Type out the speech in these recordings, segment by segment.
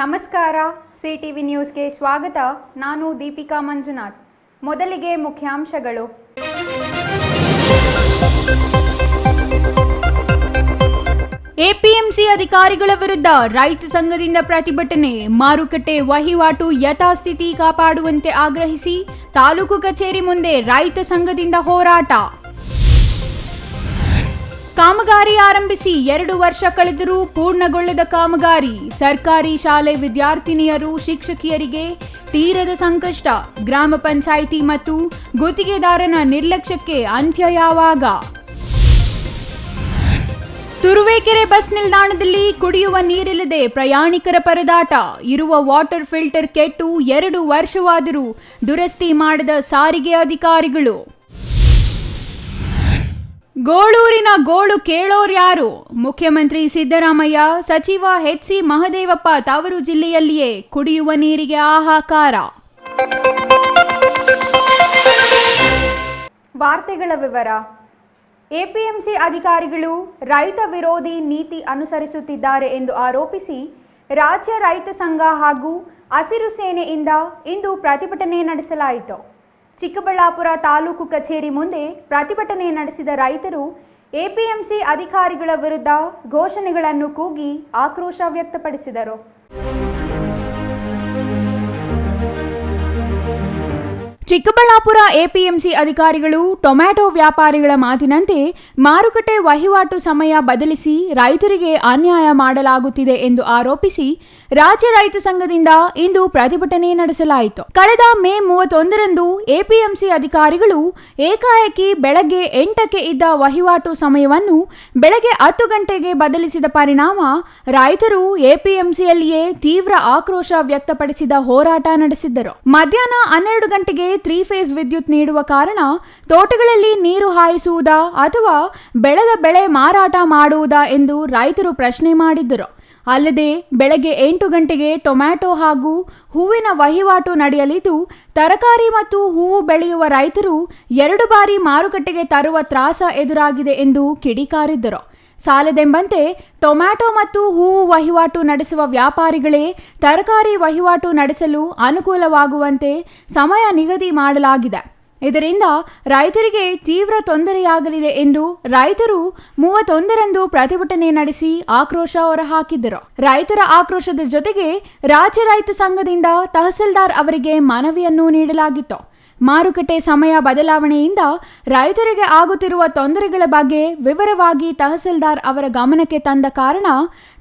ನಮಸ್ಕಾರ. ಸಿಟಿವಿ ನ್ಯೂಸ್ಗೆ ಸ್ವಾಗತ. ನಾನು ದೀಪಿಕಾ ಮಂಜುನಾಥ್. ಮೊದಲಿಗೆ ಮುಖ್ಯಾಂಶಗಳು. ಎಪಿಎಂಸಿ ಅಧಿಕಾರಿಗಳ ವಿರುದ್ಧ ರೈತ ಸಂಘದಿಂದ ಪ್ರತಿಭಟನೆ. ಮಾರುಕಟ್ಟೆ ವಹಿವಾಟು ಯಥಾಸ್ಥಿತಿ ಕಾಪಾಡುವಂತೆ ಆಗ್ರಹಿಸಿ ತಾಲೂಕು ಕಚೇರಿ ಮುಂದೆ ರೈತ ಸಂಘದಿಂದ ಹೋರಾಟ. ಕಾಮಗಾರಿ ಆರಂಭಿಸಿ 2 ವರ್ಷ ಕಳೆದರೂ ಪೂರ್ಣಗೊಳ್ಳದ ಕಾಮಗಾರಿ. ಸರ್ಕಾರಿ ಶಾಲೆ ವಿದ್ಯಾರ್ಥಿನಿಯರು ಶಿಕ್ಷಕಿಯರಿಗೆ ತೀರದ ಸಂಕಷ್ಟ. ಗ್ರಾಮ ಪಂಚಾಯಿತಿ ಮತ್ತು ಗುತ್ತಿಗೆದಾರನ ನಿರ್ಲಕ್ಷ್ಯಕ್ಕೆ ಅಂತ್ಯ ಯಾವಾಗ? ತುರುವೇಕೆರೆ ಬಸ್ ನಿಲ್ದಾಣದಲ್ಲಿ ಕುಡಿಯುವ ನೀರಿಲ್ಲದೆ ಪ್ರಯಾಣಿಕರ ಪರದಾಟ. ಇರುವ ವಾಟರ್ ಫಿಲ್ಟರ್ ಕೆಟ್ಟು 2 ವರ್ಷವಾದರೂ ದುರಸ್ತಿ ಮಾಡದ ಸಾರಿಗೆ ಅಧಿಕಾರಿಗಳು. ಗೋಳೂರಿನ ಗೋಳು ಕೇಳೋರ್ಯಾರು? ಮುಖ್ಯಮಂತ್ರಿ ಸಿದ್ದರಾಮಯ್ಯ, ಸಚಿವ ಎಚ್.ಸಿ. ಮಹದೇವಪ್ಪ ತವರು ಜಿಲ್ಲೆಯಲ್ಲಿಯೇ ಕುಡಿಯುವ ನೀರಿಗೆ ಹಾಹಾಕಾರ. ವಾರ್ತೆಗಳ ವಿವರ. ಎಪಿಎಂಸಿ ಅಧಿಕಾರಿಗಳು ರೈತ ವಿರೋಧಿ ನೀತಿ ಅನುಸರಿಸುತ್ತಿದ್ದಾರೆ ಎಂದು ಆರೋಪಿಸಿ ರಾಜ್ಯ ರೈತ ಸಂಘ ಹಾಗೂ ಹಸಿರು ಸೇನೆಯಿಂದ ಇಂದು ಪ್ರತಿಭಟನೆ ನಡೆಸಲಾಯಿತು. ಚಿಕ್ಕಬಳ್ಳಾಪುರ ತಾಲೂಕು ಕಚೇರಿ ಮುಂದೆ ಪ್ರತಿಭಟನೆ ನಡೆಸಿದ ರೈತರು ಎಪಿಎಂಸಿ ಅಧಿಕಾರಿಗಳ ವಿರುದ್ಧ ಘೋಷಣೆಗಳನ್ನು ಕೂಗಿ ಆಕ್ರೋಶ ವ್ಯಕ್ತಪಡಿಸಿದರು. ಚಿಕ್ಕಬಳ್ಳಾಪುರ ಎಪಿಎಂಸಿ ಅಧಿಕಾರಿಗಳು ಟೊಮ್ಯಾಟೊ ವ್ಯಾಪಾರಿಗಳ ಮಾತಿನಂತೆ ಮಾರುಕಟ್ಟೆ ವಹಿವಾಟು ಸಮಯ ಬದಲಿಸಿ ರೈತರಿಗೆ ಅನ್ಯಾಯ ಮಾಡಲಾಗುತ್ತಿದೆ ಎಂದು ಆರೋಪಿಸಿ ರಾಜ್ಯ ರೈತ ಸಂಘದಿಂದ ಇಂದು ಪ್ರತಿಭಟನೆ ನಡೆಸಲಾಯಿತು. ಕಳೆದ ಮೇ 31ರಂದು ಎಪಿಎಂಸಿ ಅಧಿಕಾರಿಗಳು ಏಕಾಏಕಿ ಬೆಳಗ್ಗೆ 8ಕ್ಕೆ ಇದ್ದ ವಹಿವಾಟು ಸಮಯವನ್ನು ಬೆಳಗ್ಗೆ 10 ಗಂಟೆಗೆ ಬದಲಿಸಿದ ಪರಿಣಾಮ ರೈತರು ಎಪಿಎಂಸಿಯಲ್ಲಿಯೇ ತೀವ್ರ ಆಕ್ರೋಶ ವ್ಯಕ್ತಪಡಿಸಿದ ಹೋರಾಟ ನಡೆಸಿದ್ದರು. ಮಧ್ಯಾಹ್ನ 12 ಗಂಟೆಗೆ 3 ಫೇಸ್ ವಿದ್ಯುತ್ ನೀಡುವ ಕಾರಣ ತೋಟಗಳಲ್ಲಿ ನೀರು ಹಾಯಿಸುವುದಾ ಅಥವಾ ಬೆಳೆದ ಬೆಳೆ ಮಾರಾಟ ಮಾಡುವುದಾ ಎಂದು ರೈತರು ಪ್ರಶ್ನೆ ಮಾಡಿದ್ದರು. ಅಲ್ಲದೆ ಬೆಳಗ್ಗೆ 8 ಗಂಟೆಗೆ ಟೊಮ್ಯಾಟೊ ಹಾಗೂ ಹೂವಿನ ವಹಿವಾಟು ನಡೆಯಲಿದ್ದು ತರಕಾರಿ ಮತ್ತು ಹೂವು ಬೆಳೆಯುವ ರೈತರು 2 ಬಾರಿ ಮಾರುಕಟ್ಟೆಗೆ ತರುವ ತ್ರಾಸ ಎದುರಾಗಿದೆ ಎಂದು ಕಿಡಿಕಾರಿದ್ದರು. ಸಾಲದೆಂಬಂತೆ ಟೊಮ್ಯಾಟೊ ಮತ್ತು ಹೂವು ವಹಿವಾಟು ನಡೆಸುವ ವ್ಯಾಪಾರಿಗಳೇ ತರಕಾರಿ ವಹಿವಾಟು ನಡೆಸಲು ಅನುಕೂಲವಾಗುವಂತೆ ಸಮಯ ನಿಗದಿ ಮಾಡಲಾಗಿದೆ. ಇದರಿಂದ ರೈತರಿಗೆ ತೀವ್ರ ತೊಂದರೆಯಾಗಲಿದೆ ಎಂದು ರೈತರು 31ರಂದು ಪ್ರತಿಭಟನೆ ನಡೆಸಿ ಆಕ್ರೋಶ ಹೊರಹಾಕಿದ್ದರು. ರೈತರ ಆಕ್ರೋಶದ ಜೊತೆಗೆ ರಾಜ್ಯ ರೈತ ಸಂಘದಿಂದ ತಹಸೀಲ್ದಾರ್ ಅವರಿಗೆ ಮನವಿಯನ್ನು ನೀಡಲಾಗಿತ್ತು. ಮಾರುಕಟ್ಟೆ ಸಮಯ ಬದಲಾವಣೆಯಿಂದ ರೈತರಿಗೆ ಆಗುತ್ತಿರುವ ತೊಂದರೆಗಳ ಬಗ್ಗೆ ವಿವರವಾಗಿ ತಹಸೀಲ್ದಾರ್ ಅವರ ಗಮನಕ್ಕೆ ತಂದ ಕಾರಣ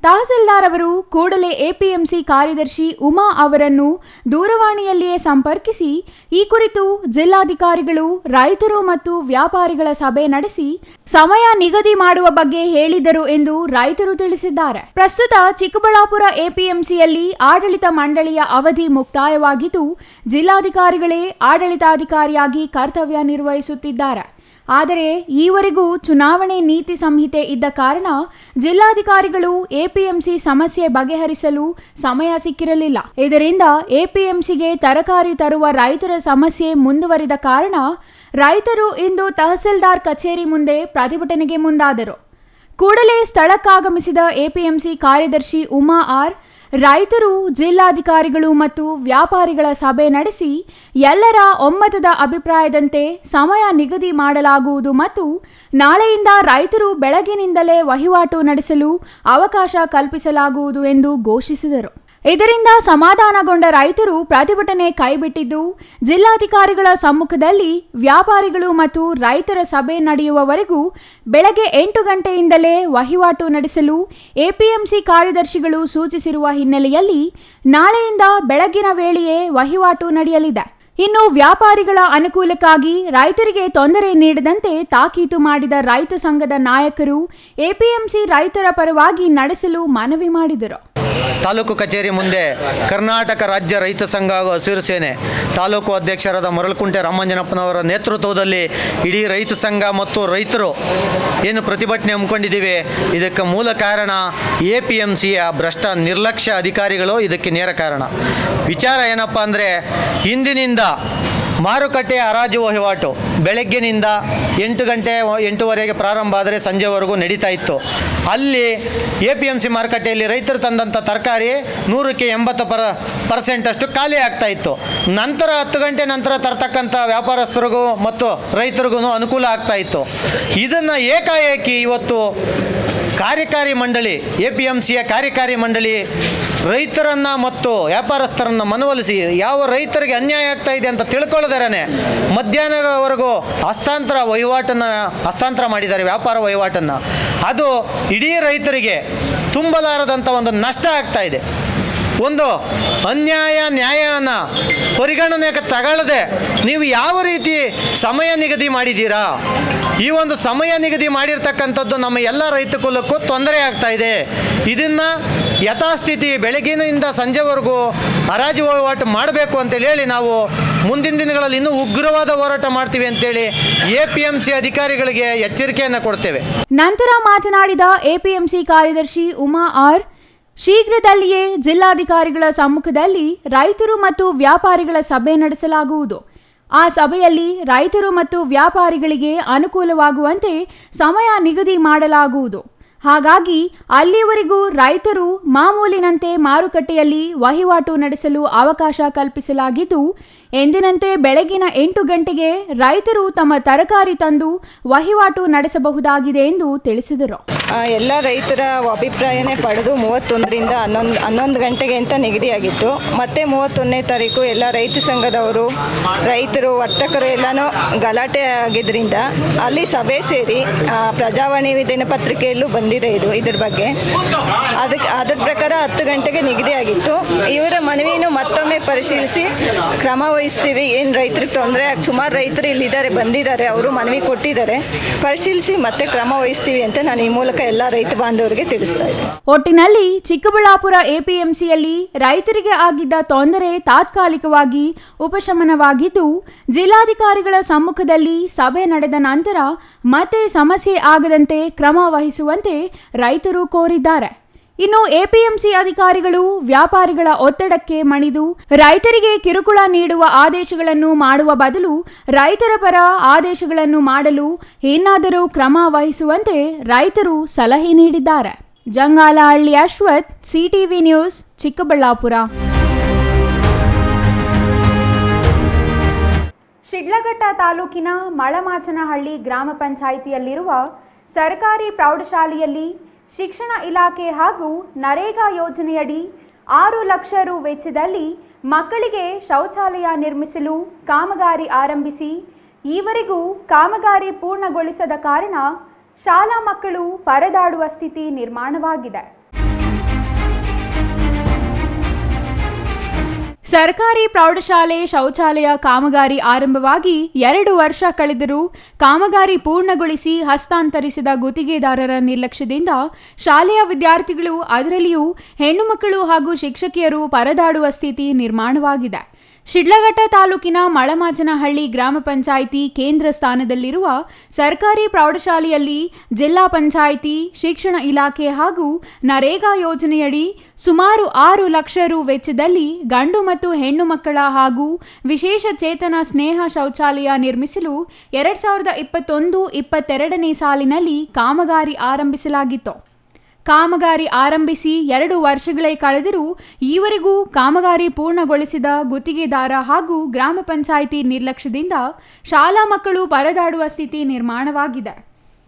ತಹಸೀಲ್ದಾರ್ ಅವರು ಕೂಡಲೇ ಎಪಿಎಂಸಿ ಕಾರ್ಯದರ್ಶಿ ಉಮಾ ಅವರನ್ನು ದೂರವಾಣಿಯಲ್ಲಿಯೇ ಸಂಪರ್ಕಿಸಿ ಈ ಕುರಿತು ಜಿಲ್ಲಾಧಿಕಾರಿಗಳು, ರೈತರು ಮತ್ತು ವ್ಯಾಪಾರಿಗಳ ಸಭೆ ನಡೆಸಿ ಸಮಯ ನಿಗದಿ ಮಾಡುವ ಬಗ್ಗೆ ಹೇಳಿದರು ಎಂದು ರೈತರು ತಿಳಿಸಿದ್ದಾರೆ. ಪ್ರಸ್ತುತ ಚಿಕ್ಕಬಳ್ಳಾಪುರ ಎಪಿಎಂಸಿಯಲ್ಲಿ ಆಡಳಿತ ಮಂಡಳಿಯ ಅವಧಿ ಮುಕ್ತಾಯವಾಗಿದ್ದು ಜಿಲ್ಲಾಧಿಕಾರಿಗಳೇ ಆಡಳಿತಾಧಿಕಾರಿಯಾಗಿ ಕರ್ತವ್ಯ ನಿರ್ವಹಿಸುತ್ತಿದ್ದಾರೆ. ಆದರೆ ಈವರೆಗೂ ಚುನಾವಣೆ ನೀತಿ ಸಂಹಿತೆ ಇದ್ದ ಕಾರಣ ಜಿಲ್ಲಾಧಿಕಾರಿಗಳು ಎಪಿಎಂಸಿ ಸಮಸ್ಯೆ ಬಗೆಹರಿಸಲು ಸಮಯ ಸಿಕ್ಕಿರಲಿಲ್ಲ. ಇದರಿಂದ ಎಪಿಎಂಸಿಗೆ ತರಕಾರಿ ತರುವ ರೈತರ ಸಮಸ್ಯೆ ಮುಂದುವರಿದ ಕಾರಣ ರೈತರು ಇಂದು ತಹಸೀಲ್ದಾರ್ ಕಚೇರಿ ಮುಂದೆ ಪ್ರತಿಭಟನೆಗೆ ಮುಂದಾದರು. ಕೂಡಲೇ ಸ್ಥಳಕ್ಕಾಗಮಿಸಿದ ಎಪಿಎಂಸಿ ಕಾರ್ಯದರ್ಶಿ ಉಮಾ ಆರ್ ರೈತರು, ಜಿಲ್ಲಾಧಿಕಾರಿಗಳು ಮತ್ತು ವ್ಯಾಪಾರಿಗಳ ಸಭೆ ನಡೆಸಿ ಎಲ್ಲರ ಒಮ್ಮತದ ಅಭಿಪ್ರಾಯದಂತೆ ಸಮಯ ನಿಗದಿ ಮಾಡಲಾಗುವುದು ಮತ್ತು ನಾಳೆಯಿಂದ ರೈತರು ಬೆಳಗಿನಿಂದಲೇ ವಹಿವಾಟು ನಡೆಸಲು ಅವಕಾಶ ಕಲ್ಪಿಸಲಾಗುವುದು ಎಂದು ಘೋಷಿಸಿದರು. ಇದರಿಂದ ಸಮಾಧಾನಗೊಂಡ ರೈತರು ಪ್ರತಿಭಟನೆ ಕೈಬಿಟ್ಟಿದ್ದು ಜಿಲ್ಲಾಧಿಕಾರಿಗಳ ಸಮ್ಮುಖದಲ್ಲಿ ವ್ಯಾಪಾರಿಗಳು ಮತ್ತು ರೈತರ ಸಭೆ ನಡೆಯುವವರೆಗೂ ಬೆಳಗ್ಗೆ 8 ಗಂಟೆಯಿಂದಲೇ ವಹಿವಾಟು ನಡೆಸಲು ಎಪಿಎಂಸಿ ಕಾರ್ಯದರ್ಶಿಗಳು ಸೂಚಿಸಿರುವ ಹಿನ್ನೆಲೆಯಲ್ಲಿ ನಾಳೆಯಿಂದ ಬೆಳಗಿನ ವೇಳೆಯೇ ವಹಿವಾಟು ನಡೆಯಲಿದೆ. ಇನ್ನು ವ್ಯಾಪಾರಿಗಳ ಅನುಕೂಲಕ್ಕಾಗಿ ರೈತರಿಗೆ ತೊಂದರೆ ನೀಡದಂತೆ ತಾಕೀತು ಮಾಡಿದ ರೈತ ಸಂಘದ ನಾಯಕರು ಎಪಿಎಂಸಿ ರೈತರ ಪರವಾಗಿ ನಡೆಸಲು ಮನವಿ ಮಾಡಿದರು. ತಾಲೂಕು ಕಚೇರಿ ಮುಂದೆ ಕರ್ನಾಟಕ ರಾಜ್ಯ ರೈತ ಸಂಘ ಹಾಗೂ ಹಸಿರು ಸೇನೆ ತಾಲೂಕು ಅಧ್ಯಕ್ಷರಾದ ಮರಳಕುಂಟೆ ರಾಮಂಜನಪ್ಪನವರ ನೇತೃತ್ವದಲ್ಲಿ ಇಡೀ ರೈತ ಸಂಘ ಮತ್ತು ರೈತರು ಏನು ಪ್ರತಿಭಟನೆ ಹಮ್ಮಿಕೊಂಡಿದ್ದೀವಿ, ಇದಕ್ಕೆ ಮೂಲ ಕಾರಣ ಎಪಿಎಂಸಿಯ ಭ್ರಷ್ಟ ನಿರ್ಲಕ್ಷ್ಯ ಅಧಿಕಾರಿಗಳು ಇದಕ್ಕೆ ನೇರ ಕಾರಣ. ವಿಚಾರ ಏನಪ್ಪ ಅಂದರೆ, ಹಿಂದಿನಿಂದ ಮಾರುಕಟ್ಟೆಯ ಹರಾಜು ವಹಿವಾಟು ಬೆಳಗ್ಗಿನಿಂದ 8 ಗಂಟೆ 8:30ಗೆ ಪ್ರಾರಂಭ ಆದರೆ ಸಂಜೆವರೆಗೂ ನಡೀತಾ ಇತ್ತು. ಅಲ್ಲಿ APMC ಮಾರುಕಟ್ಟೆಯಲ್ಲಿ ರೈತರು ತಂದಂಥ ತರಕಾರಿ 100ಕ್ಕೆ 80% ಅಷ್ಟು ಖಾಲಿ ಆಗ್ತಾ ಇತ್ತು. ನಂತರ 10 ಗಂಟೆ ನಂತರ ತರ್ತಕ್ಕಂಥ ವ್ಯಾಪಾರಸ್ಥರಿಗೂ ಮತ್ತು ರೈತರಿಗೂ ಅನುಕೂಲ ಆಗ್ತಾ ಇತ್ತು. ಇದನ್ನು ಏಕಾಏಕಿ ಇವತ್ತು ಕಾರ್ಯಕಾರಿ ಮಂಡಳಿ APMCಯ ಕಾರ್ಯಕಾರಿ ಮಂಡಳಿ ರೈತರನ್ನು ಮತ್ತು ವ್ಯಾಪಾರಸ್ಥರನ್ನು ಮನವೊಲಿಸಿ ಯಾವ ರೈತರಿಗೆ ಅನ್ಯಾಯ ಆಗ್ತಾ ಇದೆ ಅಂತ ತಿಳ್ಕೊಳ್ಳೋದರೇ ಮಧ್ಯಾಹ್ನದವರೆಗೂ ಹಸ್ತಾಂತರ ಮಾಡಿದ್ದಾರೆ ವ್ಯಾಪಾರ ವಹಿವಾಟನ್ನು. ಅದು ಇಡೀ ರೈತರಿಗೆ ತುಂಬಲಾರದಂಥ ಒಂದು ನಷ್ಟ ಆಗ್ತಾ ಇದೆ. ಒಂದು ನ್ಯಾಯನ ಪರಿಗಣನೆಗೆ ತಗೊಳ್ಳದೆ ನೀವು ಯಾವ ರೀತಿ ಸಮಯ ನಿಗದಿ ಮಾಡಿದ್ದೀರಾ? ಈ ಒಂದು ಸಮಯ ನಿಗದಿ ಮಾಡಿರ್ತಕ್ಕಂಥದ್ದು ನಮ್ಮ ಎಲ್ಲ ರೈತ ಕುಲಕ್ಕೂ ತೊಂದರೆ ಆಗ್ತಾ ಇದೆ. ಇದನ್ನು ಯಥಾಸ್ಥಿತಿ ಬೆಳಗಿನಿಂದ ಸಂಜೆವರೆಗೂ ಹರಾಜು ವಹಿವಾಟು ಮಾಡಬೇಕು ಅಂತೇಳಿ ಹೇಳಿ ನಾವು ಮುಂದಿನ ದಿನಗಳಲ್ಲಿ ಇನ್ನೂ ಉಗ್ರವಾದ ಹೋರಾಟ ಮಾಡ್ತೀವಿ ಅಂತೇಳಿ APMC ಅಧಿಕಾರಿಗಳಿಗೆ ಎಚ್ಚರಿಕೆಯನ್ನು ಕೊಡ್ತೇವೆ. ನಂತರ ಮಾತನಾಡಿದ APMC ಕಾರ್ಯದರ್ಶಿ ಉಮಾ ಆರ್, ಶೀಘ್ರದಲ್ಲಿಯೇ ಜಿಲ್ಲಾಧಿಕಾರಿಗಳ ಸಮ್ಮುಖದಲ್ಲಿ ರೈತರು ಮತ್ತು ವ್ಯಾಪಾರಿಗಳ ಸಭೆ ನಡೆಸಲಾಗುವುದು. ಆ ಸಭೆಯಲ್ಲಿ ರೈತರು ಮತ್ತು ವ್ಯಾಪಾರಿಗಳಿಗೆ ಅನುಕೂಲವಾಗುವಂತೆ ಸಮಯ ನಿಗದಿ ಮಾಡಲಾಗುವುದು. ಹಾಗಾಗಿ ಅಲ್ಲಿವರೆಗೂ ರೈತರು ಮಾಮೂಲಿನಂತೆ ಮಾರುಕಟ್ಟೆಯಲ್ಲಿ ವಹಿವಾಟು ನಡೆಸಲು ಅವಕಾಶ ಕಲ್ಪಿಸಲಾಗಿದ್ದು, ಎಂದಿನಂತೆ ಬೆಳಗಿನ 8 ಗಂಟೆಗೆ ರೈತರು ತಮ್ಮ ತರಕಾರಿ ತಂದು ವಹಿವಾಟು ನಡೆಸಬಹುದಾಗಿದೆ ಎಂದು ತಿಳಿಸಿದರು. ಎಲ್ಲ ರೈತರ ಅಭಿಪ್ರಾಯನೇ ಪಡೆದು 31ರಿಂದ 11 ಗಂಟೆಗೆ ಅಂತ ನಿಗದಿಯಾಗಿತ್ತು. ಮತ್ತೆ 31ನೇ ತಾರೀಕು ಎಲ್ಲ ರೈತ ಸಂಘದವರು, ರೈತರು, ವರ್ತಕರು ಎಲ್ಲನೂ ಗಲಾಟೆ ಆಗಿದ್ದರಿಂದ ಅಲ್ಲಿ ಸಭೆ ಸೇರಿ ಪ್ರಜಾವಾಣಿ ದಿನಪತ್ರಿಕೆಯಲ್ಲೂ ಬಂದಿದೆ ಇದ್ರ ಬಗ್ಗೆ. ಅದ್ರ ಪ್ರಕಾರ 10 ಗಂಟೆಗೆ ನಿಗದಿಯಾಗಿತ್ತು. ಇವರ ಮನವಿಯನ್ನು ಮತ್ತೊಮ್ಮೆ ಪರಿಶೀಲಿಸಿ ಕ್ರಮ ವಹಿಸ್ತೀವಿ. ಏನು ರೈತರಿಗೆ ತೊಂದರೆ, ಸುಮಾರು ರೈತರು ಇಲ್ಲಿದ್ದಾರೆ, ಬಂದಿದ್ದಾರೆ, ಅವರು ಮನವಿ ಕೊಟ್ಟಿದ್ದಾರೆ, ಪರಿಶೀಲಿಸಿ ಮತ್ತೆ ಕ್ರಮ ವಹಿಸ್ತೀವಿ ಅಂತ ನಾನು ಈ ಮೂಲಕ ಎಲ್ಲ ರೈತ ಬಾಂಧವರಿಗೆ ತಿಳಿಸ್ತಾ ಇದ್ದೀನಿ. ಒಟ್ಟಿನಲ್ಲಿ ಚಿಕ್ಕಬಳ್ಳಾಪುರ APMCಯಲ್ಲಿ ರೈತರಿಗೆ ಆಗಿದ್ದ ತೊಂದರೆ ತಾತ್ಕಾಲಿಕವಾಗಿ ಉಪಶಮನವಾಗಿದ್ದು, ಜಿಲ್ಲಾಧಿಕಾರಿಗಳ ಸಮ್ಮುಖದಲ್ಲಿ ಸಭೆ ನಡೆದ ನಂತರ ಮತ್ತೆ ಸಮಸ್ಯೆ ಆಗದಂತೆ ಕ್ರಮ ವಹಿಸುವಂತೆ ರೈತರು ಕೋರಿದ್ದಾರೆ. ಇನ್ನು APMC ಅಧಿಕಾರಿಗಳು ವ್ಯಾಪಾರಿಗಳ ಒತ್ತಡಕ್ಕೆ ಮಣಿದು ರೈತರಿಗೆ ಕಿರುಕುಳ ನೀಡುವ ಆದೇಶಗಳನ್ನು ಮಾಡುವ ಬದಲು ರೈತರ ಪರ ಆದೇಶಗಳನ್ನು ಮಾಡಲು ಏನಾದರೂ ಕ್ರಮ ವಹಿಸುವಂತೆ ರೈತರು ಸಲಹೆ ನೀಡಿದ್ದಾರೆ. Jangalahalli Ashwath, CTV news, Chikkaballapur. ಶಿಡ್ಲಘಟ್ಟ ತಾಲೂಕಿನ ಮಳಮಾಚನಹಳ್ಳಿ ಗ್ರಾಮ ಪಂಚಾಯಿತಿಯಲ್ಲಿರುವ ಸರ್ಕಾರಿ ಪ್ರೌಢಶಾಲೆಯಲ್ಲಿ ಶಿಕ್ಷಣ ಇಲಾಖೆ ಹಾಗೂ ನರೇಗಾ ಯೋಜನೆಯಡಿ 6 ಲಕ್ಷ ರು ವೆಚ್ಚದಲ್ಲಿ ಮಕ್ಕಳಿಗೆ ಶೌಚಾಲಯ ನಿರ್ಮಿಸಲು ಕಾಮಗಾರಿ ಆರಂಭಿಸಿ ಈವರೆಗೂ ಕಾಮಗಾರಿ ಪೂರ್ಣಗೊಳಿಸದ ಕಾರಣ ಶಾಲಾ ಮಕ್ಕಳು ಪರದಾಡುವ ಸ್ಥಿತಿ ನಿರ್ಮಾಣವಾಗಿದೆ. ಸರ್ಕಾರಿ ಪ್ರೌಢಶಾಲೆ ಶೌಚಾಲಯ ಕಾಮಗಾರಿ ಆರಂಭವಾಗಿ 2 ವರ್ಷ ಕಳೆದರೂ ಕಾಮಗಾರಿ ಪೂರ್ಣಗೊಳಿಸಿ ಹಸ್ತಾಂತರಿಸಿದ ಗುತ್ತಿಗೆದಾರರ ನಿರ್ಲಕ್ಷ್ಯದಿಂದ ಶಾಲೆಯ ವಿದ್ಯಾರ್ಥಿಗಳು, ಅದರಲ್ಲಿಯೂ ಹೆಣ್ಣು ಮಕ್ಕಳು ಹಾಗೂ ಶಿಕ್ಷಕಿಯರು ಪರದಾಡುವ ಸ್ಥಿತಿ ನಿರ್ಮಾಣವಾಗಿದೆ. ಶಿಡ್ಲಘಟ್ಟ ತಾಲೂಕಿನ ಮಳಮಾಚನಹಳ್ಳಿ ಗ್ರಾಮ ಪಂಚಾಯಿತಿ ಕೇಂದ್ರ ಸ್ಥಾನದಲ್ಲಿರುವ ಸರ್ಕಾರಿ ಪ್ರೌಢಶಾಲೆಯಲ್ಲಿ ಜಿಲ್ಲಾ ಪಂಚಾಯಿತಿ, ಶಿಕ್ಷಣ ಇಲಾಖೆ ಹಾಗೂ ನರೇಗಾ ಯೋಜನೆಯಡಿ ಸುಮಾರು 6 ಲಕ್ಷ ರು ವೆಚ್ಚದಲ್ಲಿ ಗಂಡು ಮತ್ತು ಹೆಣ್ಣು ಮಕ್ಕಳ ಹಾಗೂ ವಿಶೇಷ ಚೇತನ ಸ್ನೇಹ ಶೌಚಾಲಯ ನಿರ್ಮಿಸಲು 2021-22ನೇ ಸಾಲಿನಲ್ಲಿ ಕಾಮಗಾರಿ ಆರಂಭಿಸಲಾಗಿತ್ತು. ಕಾಮಗಾರಿ ಆರಂಭಿಸಿ 2 ವರ್ಷಗಳೇ ಕಳೆದರೂ ಈವರೆಗೂ ಕಾಮಗಾರಿ ಪೂರ್ಣಗೊಳಿಸಿದ ಗುತ್ತಿಗೆದಾರ ಹಾಗೂ ಗ್ರಾಮ ಪಂಚಾಯಿತಿ ನಿರ್ಲಕ್ಷ್ಯದಿಂದ ಶಾಲಾ ಮಕ್ಕಳು ಪರದಾಡುವ ಸ್ಥಿತಿ ನಿರ್ಮಾಣವಾಗಿದೆ.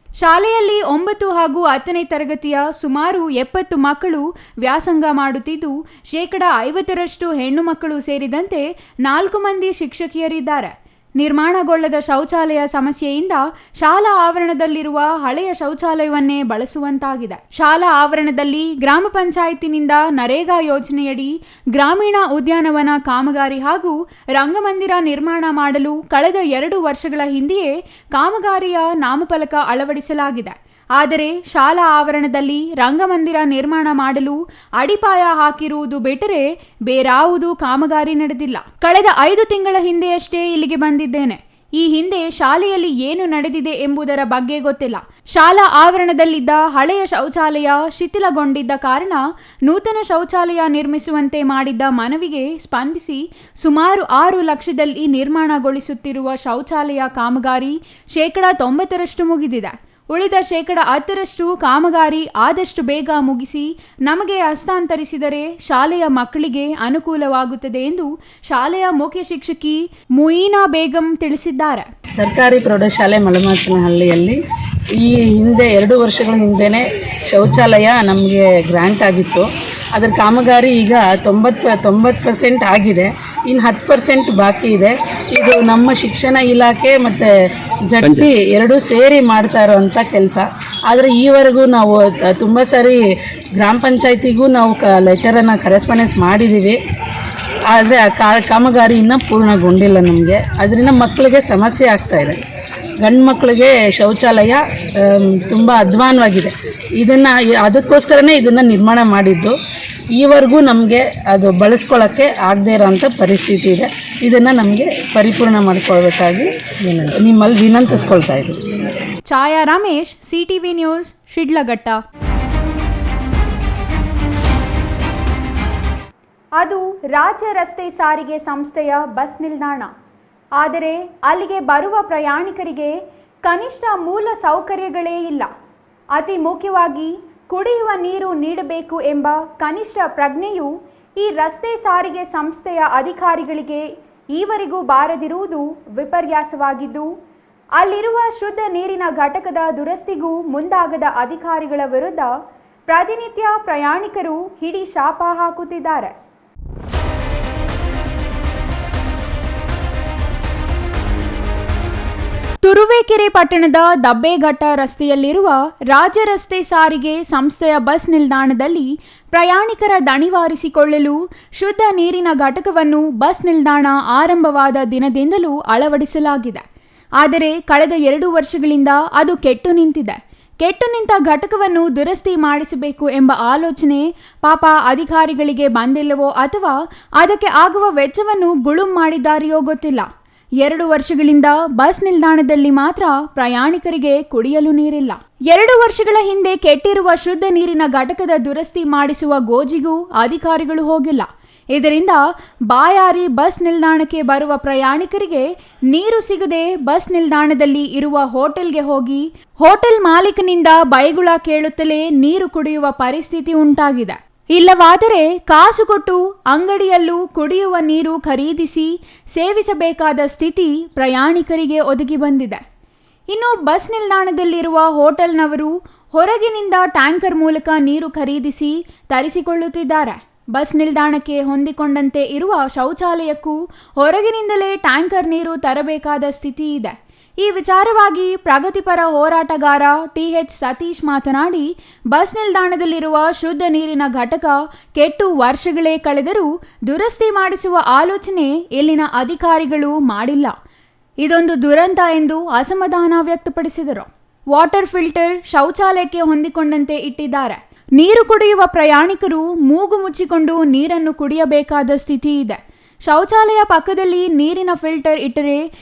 ಶಾಲೆಯಲ್ಲಿ 9 ಹಾಗೂ 10ನೇ ತರಗತಿಯ ಸುಮಾರು 70 ಮಕ್ಕಳು ವ್ಯಾಸಂಗ ಮಾಡುತ್ತಿದ್ದು, 50% ಹೆಣ್ಣು ಮಕ್ಕಳು ಸೇರಿದಂತೆ 4 ಮಂದಿ ಶಿಕ್ಷಕಿಯರಿದ್ದಾರೆ. ನಿರ್ಮಾಣಗೊಳ್ಳದ ಶೌಚಾಲಯ ಸಮಸ್ಯೆಯಿಂದ ಶಾಲಾ ಆವರಣದಲ್ಲಿರುವ ಹಳೆಯ ಶೌಚಾಲಯವನ್ನೇ ಬಳಸುವಂತಾಗಿದೆ. ಶಾಲಾ ಆವರಣದಲ್ಲಿ ಗ್ರಾಮ ಪಂಚಾಯತಿನಿಂದ ನರೇಗಾ ಯೋಜನೆಯಡಿ ಗ್ರಾಮೀಣ ಉದ್ಯಾನವನ ಕಾಮಗಾರಿ ಹಾಗೂ ರಂಗಮಂದಿರ ನಿರ್ಮಾಣ ಮಾಡಲು ಕಳೆದ 2 ವರ್ಷಗಳ ಹಿಂದೆಯೇ ಕಾಮಗಾರಿಯ ನಾಮಫಲಕ ಅಳವಡಿಸಲಾಗಿದೆ. ಆದರೆ ಶಾಲಾ ಆವರಣದಲ್ಲಿ ರಂಗಮಂದಿರ ನಿರ್ಮಾಣ ಮಾಡಲು ಅಡಿಪಾಯ ಹಾಕಿರುವುದು ಬಿಟ್ಟರೆ ಬೇರಾವುದೂ ಕಾಮಗಾರಿ ನಡೆದಿಲ್ಲ. ಕಳೆದ 5 ತಿಂಗಳ ಹಿಂದೆಯಷ್ಟೇ ಇಲ್ಲಿಗೆ ಬಂದಿದ್ದೇನೆ. ಈ ಹಿಂದೆ ಶಾಲೆಯಲ್ಲಿ ಏನು ನಡೆದಿದೆ ಎಂಬುದರ ಬಗ್ಗೆ ಗೊತ್ತಿಲ್ಲ. ಶಾಲಾ ಆವರಣದಲ್ಲಿದ್ದ ಹಳೆಯ ಶೌಚಾಲಯ ಶಿಥಿಲಗೊಂಡಿದ್ದ ಕಾರಣ ನೂತನ ಶೌಚಾಲಯ ನಿರ್ಮಿಸುವಂತೆ ಮಾಡಿದ್ದ ಮನವಿಗೆ ಸ್ಪಂದಿಸಿ ಸುಮಾರು 6 ಲಕ್ಷದಲ್ಲಿ ನಿರ್ಮಾಣಗೊಳಿಸುತ್ತಿರುವ ಶೌಚಾಲಯ ಕಾಮಗಾರಿ 90% ಮುಗಿದಿದೆ. ಉಳಿದ 10% ಕಾಮಗಾರಿ ಆದಷ್ಟು ಬೇಗ ಮುಗಿಸಿ ನಮಗೆ ಹಸ್ತಾಂತರಿಸಿದರೆ ಶಾಲೆಯ ಮಕ್ಕಳಿಗೆ ಅನುಕೂಲವಾಗುತ್ತದೆ ಎಂದು ಶಾಲೆಯ ಮುಖ್ಯ ಶಿಕ್ಷಕಿ ಮುಯಿನಾ ಬೇಗಂ ತಿಳಿಸಿದ್ದಾರೆ. ಸರ್ಕಾರಿ ಪ್ರೌಢಶಾಲೆ ಮಳಮಾಚನಹಳ್ಳಿಯಲ್ಲಿ ಈ ಹಿಂದೆ 2 ವರ್ಷಗಳ ಹಿಂದೆಯೇ ಶೌಚಾಲಯ ನಮಗೆ ಗ್ರ್ಯಾಂಟ್ ಆಗಿತ್ತು. ಅದರ ಕಾಮಗಾರಿ ಈಗ 90% ಆಗಿದೆ. ಇನ್ನು 10% ಬಾಕಿ ಇದೆ. ಇದು ನಮ್ಮ ಶಿಕ್ಷಣ ಇಲಾಖೆ ಮತ್ತು ಜಡ್ಪಿ ಎರಡೂ ಸೇರಿ ಮಾಡ್ತಾ ಇರೋವಂಥ ಕೆಲಸ. ಆದರೆ ಈವರೆಗೂ ನಾವು ತುಂಬ ಸಾರಿ ಗ್ರಾಮ ಪಂಚಾಯತಿಗೂ ನಾವು ಲೆಟರನ್ನು ಕರೆಸ್ಪಾಂಡೆನ್ಸ್ ಮಾಡಿದ್ದೀವಿ. ಆದರೆ ಕಾಮಗಾರಿ ಇನ್ನೂ ಪೂರ್ಣಗೊಂಡಿಲ್ಲ. ನಮಗೆ ಅದರಿಂದ ಮಕ್ಕಳಿಗೆ ಸಮಸ್ಯೆ ಆಗ್ತಾಯಿದೆ. ಗಂಡು ಮಕ್ಕಳಿಗೆ ಶೌಚಾಲಯ ತುಂಬ ಅಧ್ವಾನವಾಗಿದೆ. ಅದಕ್ಕೋಸ್ಕರನೇ ಇದನ್ನು ನಿರ್ಮಾಣ ಮಾಡಿದ್ದು. ಈವರೆಗೂ ನಮಗೆ ಅದು ಬಳಸ್ಕೊಳ್ಳೋಕ್ಕೆ ಆಗದೇ ಇರೋಂಥ ಪರಿಸ್ಥಿತಿ ಇದೆ. ಇದನ್ನು ನಮಗೆ ಪರಿಪೂರ್ಣ ಮಾಡಿಕೊಳ್ಬೇಕಾಗಿ ನಿಮ್ಮಲ್ಲಿ ವಿನಂತಿಸ್ಕೊಳ್ತಾ ಇದ್ದೀವಿ. ಛಾಯಾ ರಮೇಶ್, ಸಿಟಿವಿ ನ್ಯೂಸ್, ಶಿಡ್ಲಘಟ್ಟ. ಅದು ರಾಜ್ಯ ರಸ್ತೆ ಸಾರಿಗೆ ಸಂಸ್ಥೆಯ ಬಸ್ ನಿಲ್ದಾಣ. ಆದರೆ ಅಲ್ಲಿಗೆ ಬರುವ ಪ್ರಯಾಣಿಕರಿಗೆ ಕನಿಷ್ಠ ಮೂಲ ಸೌಕರ್ಯಗಳೇ ಇಲ್ಲ. ಅತಿ ಮುಖ್ಯವಾಗಿ ಕುಡಿಯುವ ನೀರು ನೀಡಬೇಕು ಎಂಬ ಕನಿಷ್ಠ ಪ್ರಜ್ಞೆಯು ಈ ರಸ್ತೆ ಸಾರಿಗೆ ಸಂಸ್ಥೆಯ ಅಧಿಕಾರಿಗಳಿಗೆ ಈವರೆಗೂ ಬಾರದಿರುವುದು ವಿಪರ್ಯಾಸವಾಗಿದ್ದು, ಅಲ್ಲಿರುವ ಶುದ್ಧ ನೀರಿನ ಘಟಕದ ದುರಸ್ತಿಗೂ ಮುಂದಾಗದ ಅಧಿಕಾರಿಗಳ ವಿರುದ್ಧ ಪ್ರತಿನಿತ್ಯ ಪ್ರಯಾಣಿಕರು ಹಿಡಿ ಶಾಪ ಹಾಕುತ್ತಿದ್ದಾರೆ. ತುರುವೇಕೆರೆ ಪಟ್ಟಣದ ದಬ್ಬೆಘಟ್ಟ ರಸ್ತೆಯಲ್ಲಿರುವ ರಾಜ್ಯ ರಸ್ತೆ ಸಾರಿಗೆ ಸಂಸ್ಥೆಯ ಬಸ್ ನಿಲ್ದಾಣದಲ್ಲಿ ಪ್ರಯಾಣಿಕರ ದಣಿವಾರಿಸಿಕೊಳ್ಳಲು ಶುದ್ಧ ನೀರಿನ ಘಟಕವನ್ನು ಬಸ್ ನಿಲ್ದಾಣ ಆರಂಭವಾದ ದಿನದಿಂದಲೂ ಅಳವಡಿಸಲಾಗಿದೆ. ಆದರೆ ಕಳೆದ 2 ವರ್ಷಗಳಿಂದ ಅದು ಕೆಟ್ಟು ನಿಂತಿದೆ. ಕೆಟ್ಟು ನಿಂತ ಘಟಕವನ್ನು ದುರಸ್ತಿ ಮಾಡಿಸಬೇಕು ಎಂಬ ಆಲೋಚನೆ ಪಾಪ ಅಧಿಕಾರಿಗಳಿಗೆ ಬಂದಿಲ್ಲವೋ ಅಥವಾ ಅದಕ್ಕೆ ಆಗುವ ವೆಚ್ಚವನ್ನು ಗುಳುಂ ಮಾಡಿದ್ದಾರೆಯೋ ಗೊತ್ತಿಲ್ಲ. 2 ವರ್ಷಗಳಿಂದ ಬಸ್ ನಿಲ್ದಾಣದಲ್ಲಿ ಮಾತ್ರ ಪ್ರಯಾಣಿಕರಿಗೆ ಕುಡಿಯಲು ನೀರಿಲ್ಲ. 2 ವರ್ಷಗಳ ಹಿಂದೆ ಕೆಟ್ಟಿರುವ ಶುದ್ಧ ನೀರಿನ ಘಟಕದ ದುರಸ್ತಿ ಮಾಡಿಸುವ ಗೋಜಿಗೂ ಅಧಿಕಾರಿಗಳು ಹೋಗಿಲ್ಲ. ಇದರಿಂದ ಬಾಯಾರಿ ಬಸ್ ನಿಲ್ದಾಣಕ್ಕೆ ಬರುವ ಪ್ರಯಾಣಿಕರಿಗೆ ನೀರು ಸಿಗದೆ ಬಸ್ ನಿಲ್ದಾಣದಲ್ಲಿ ಇರುವ ಹೋಟೆಲ್ಗೆ ಹೋಗಿ ಹೋಟೆಲ್ ಮಾಲೀಕನಿಂದ ಬೈಗುಳ ಕೇಳುತ್ತಲೇ ನೀರು ಕುಡಿಯುವ ಪರಿಸ್ಥಿತಿ ಉಂಟಾಗಿದೆ. ಇಲ್ಲವಾದರೆ ಕಾಸು ಕೊಟ್ಟು ಅಂಗಡಿಯಲ್ಲೂ ಕುಡಿಯುವ ನೀರು ಖರೀದಿಸಿ ಸೇವಿಸಬೇಕಾದ ಸ್ಥಿತಿ ಪ್ರಯಾಣಿಕರಿಗೆ ಒದಗಿ ಬಂದಿದೆ. ಇನ್ನು ಬಸ್ ನಿಲ್ದಾಣದಲ್ಲಿರುವ ಹೋಟೆಲ್ನವರು ಹೊರಗಿನಿಂದ ಟ್ಯಾಂಕರ್ ಮೂಲಕ ನೀರು ಖರೀದಿಸಿ ತರಿಸಿಕೊಳ್ಳುತ್ತಿದ್ದಾರೆ. ಬಸ್ ನಿಲ್ದಾಣಕ್ಕೆ ಹೊಂದಿಕೊಂಡಂತೆ ಇರುವ ಶೌಚಾಲಯಕ್ಕೂ ಹೊರಗಿನಿಂದಲೇ ಟ್ಯಾಂಕರ್ ನೀರು ತರಬೇಕಾದ ಸ್ಥಿತಿ ಇದೆ. ಈ ವಿಚಾರವಾಗಿ ಪ್ರಗತಿಪರ ಹೋರಾಟಗಾರ ಟಿ.ಎಚ್. ಸತೀಶ್ ಮಾತನಾಡಿ, ಬಸ್ ನಿಲ್ದಾಣದಲ್ಲಿರುವ ಶುದ್ಧ ನೀರಿನ ಘಟಕ ಕೆಟ್ಟು ವರ್ಷಗಳೇ ಕಳೆದರೂ ದುರಸ್ತಿ ಮಾಡಿಸುವ ಆಲೋಚನೆ ಇಲ್ಲಿನ ಅಧಿಕಾರಿಗಳು ಮಾಡಿಲ್ಲ. ಇದೊಂದು ದುರಂತ ಎಂದು ಅಸಮಾಧಾನ ವ್ಯಕ್ತಪಡಿಸಿದರು. ವಾಟರ್ ಫಿಲ್ಟರ್ ಶೌಚಾಲಯಕ್ಕೆ ಹೊಂದಿಕೊಂಡಂತೆ ಇಟ್ಟಿದ್ದಾರೆ. ನೀರು ಕುಡಿಯುವ ಪ್ರಯಾಣಿಕರು ಮೂಗು ಮುಚ್ಚಿಕೊಂಡು ನೀರನ್ನು ಕುಡಿಯಬೇಕಾದ ಸ್ಥಿತಿ ಇದೆ. ಶೌಚಾಲಯ ಪಕ್ಕದಲ್ಲಿ ನೀರಿನ ಫಿಲ್ಟರ್ ಇಟ್ಟರೆ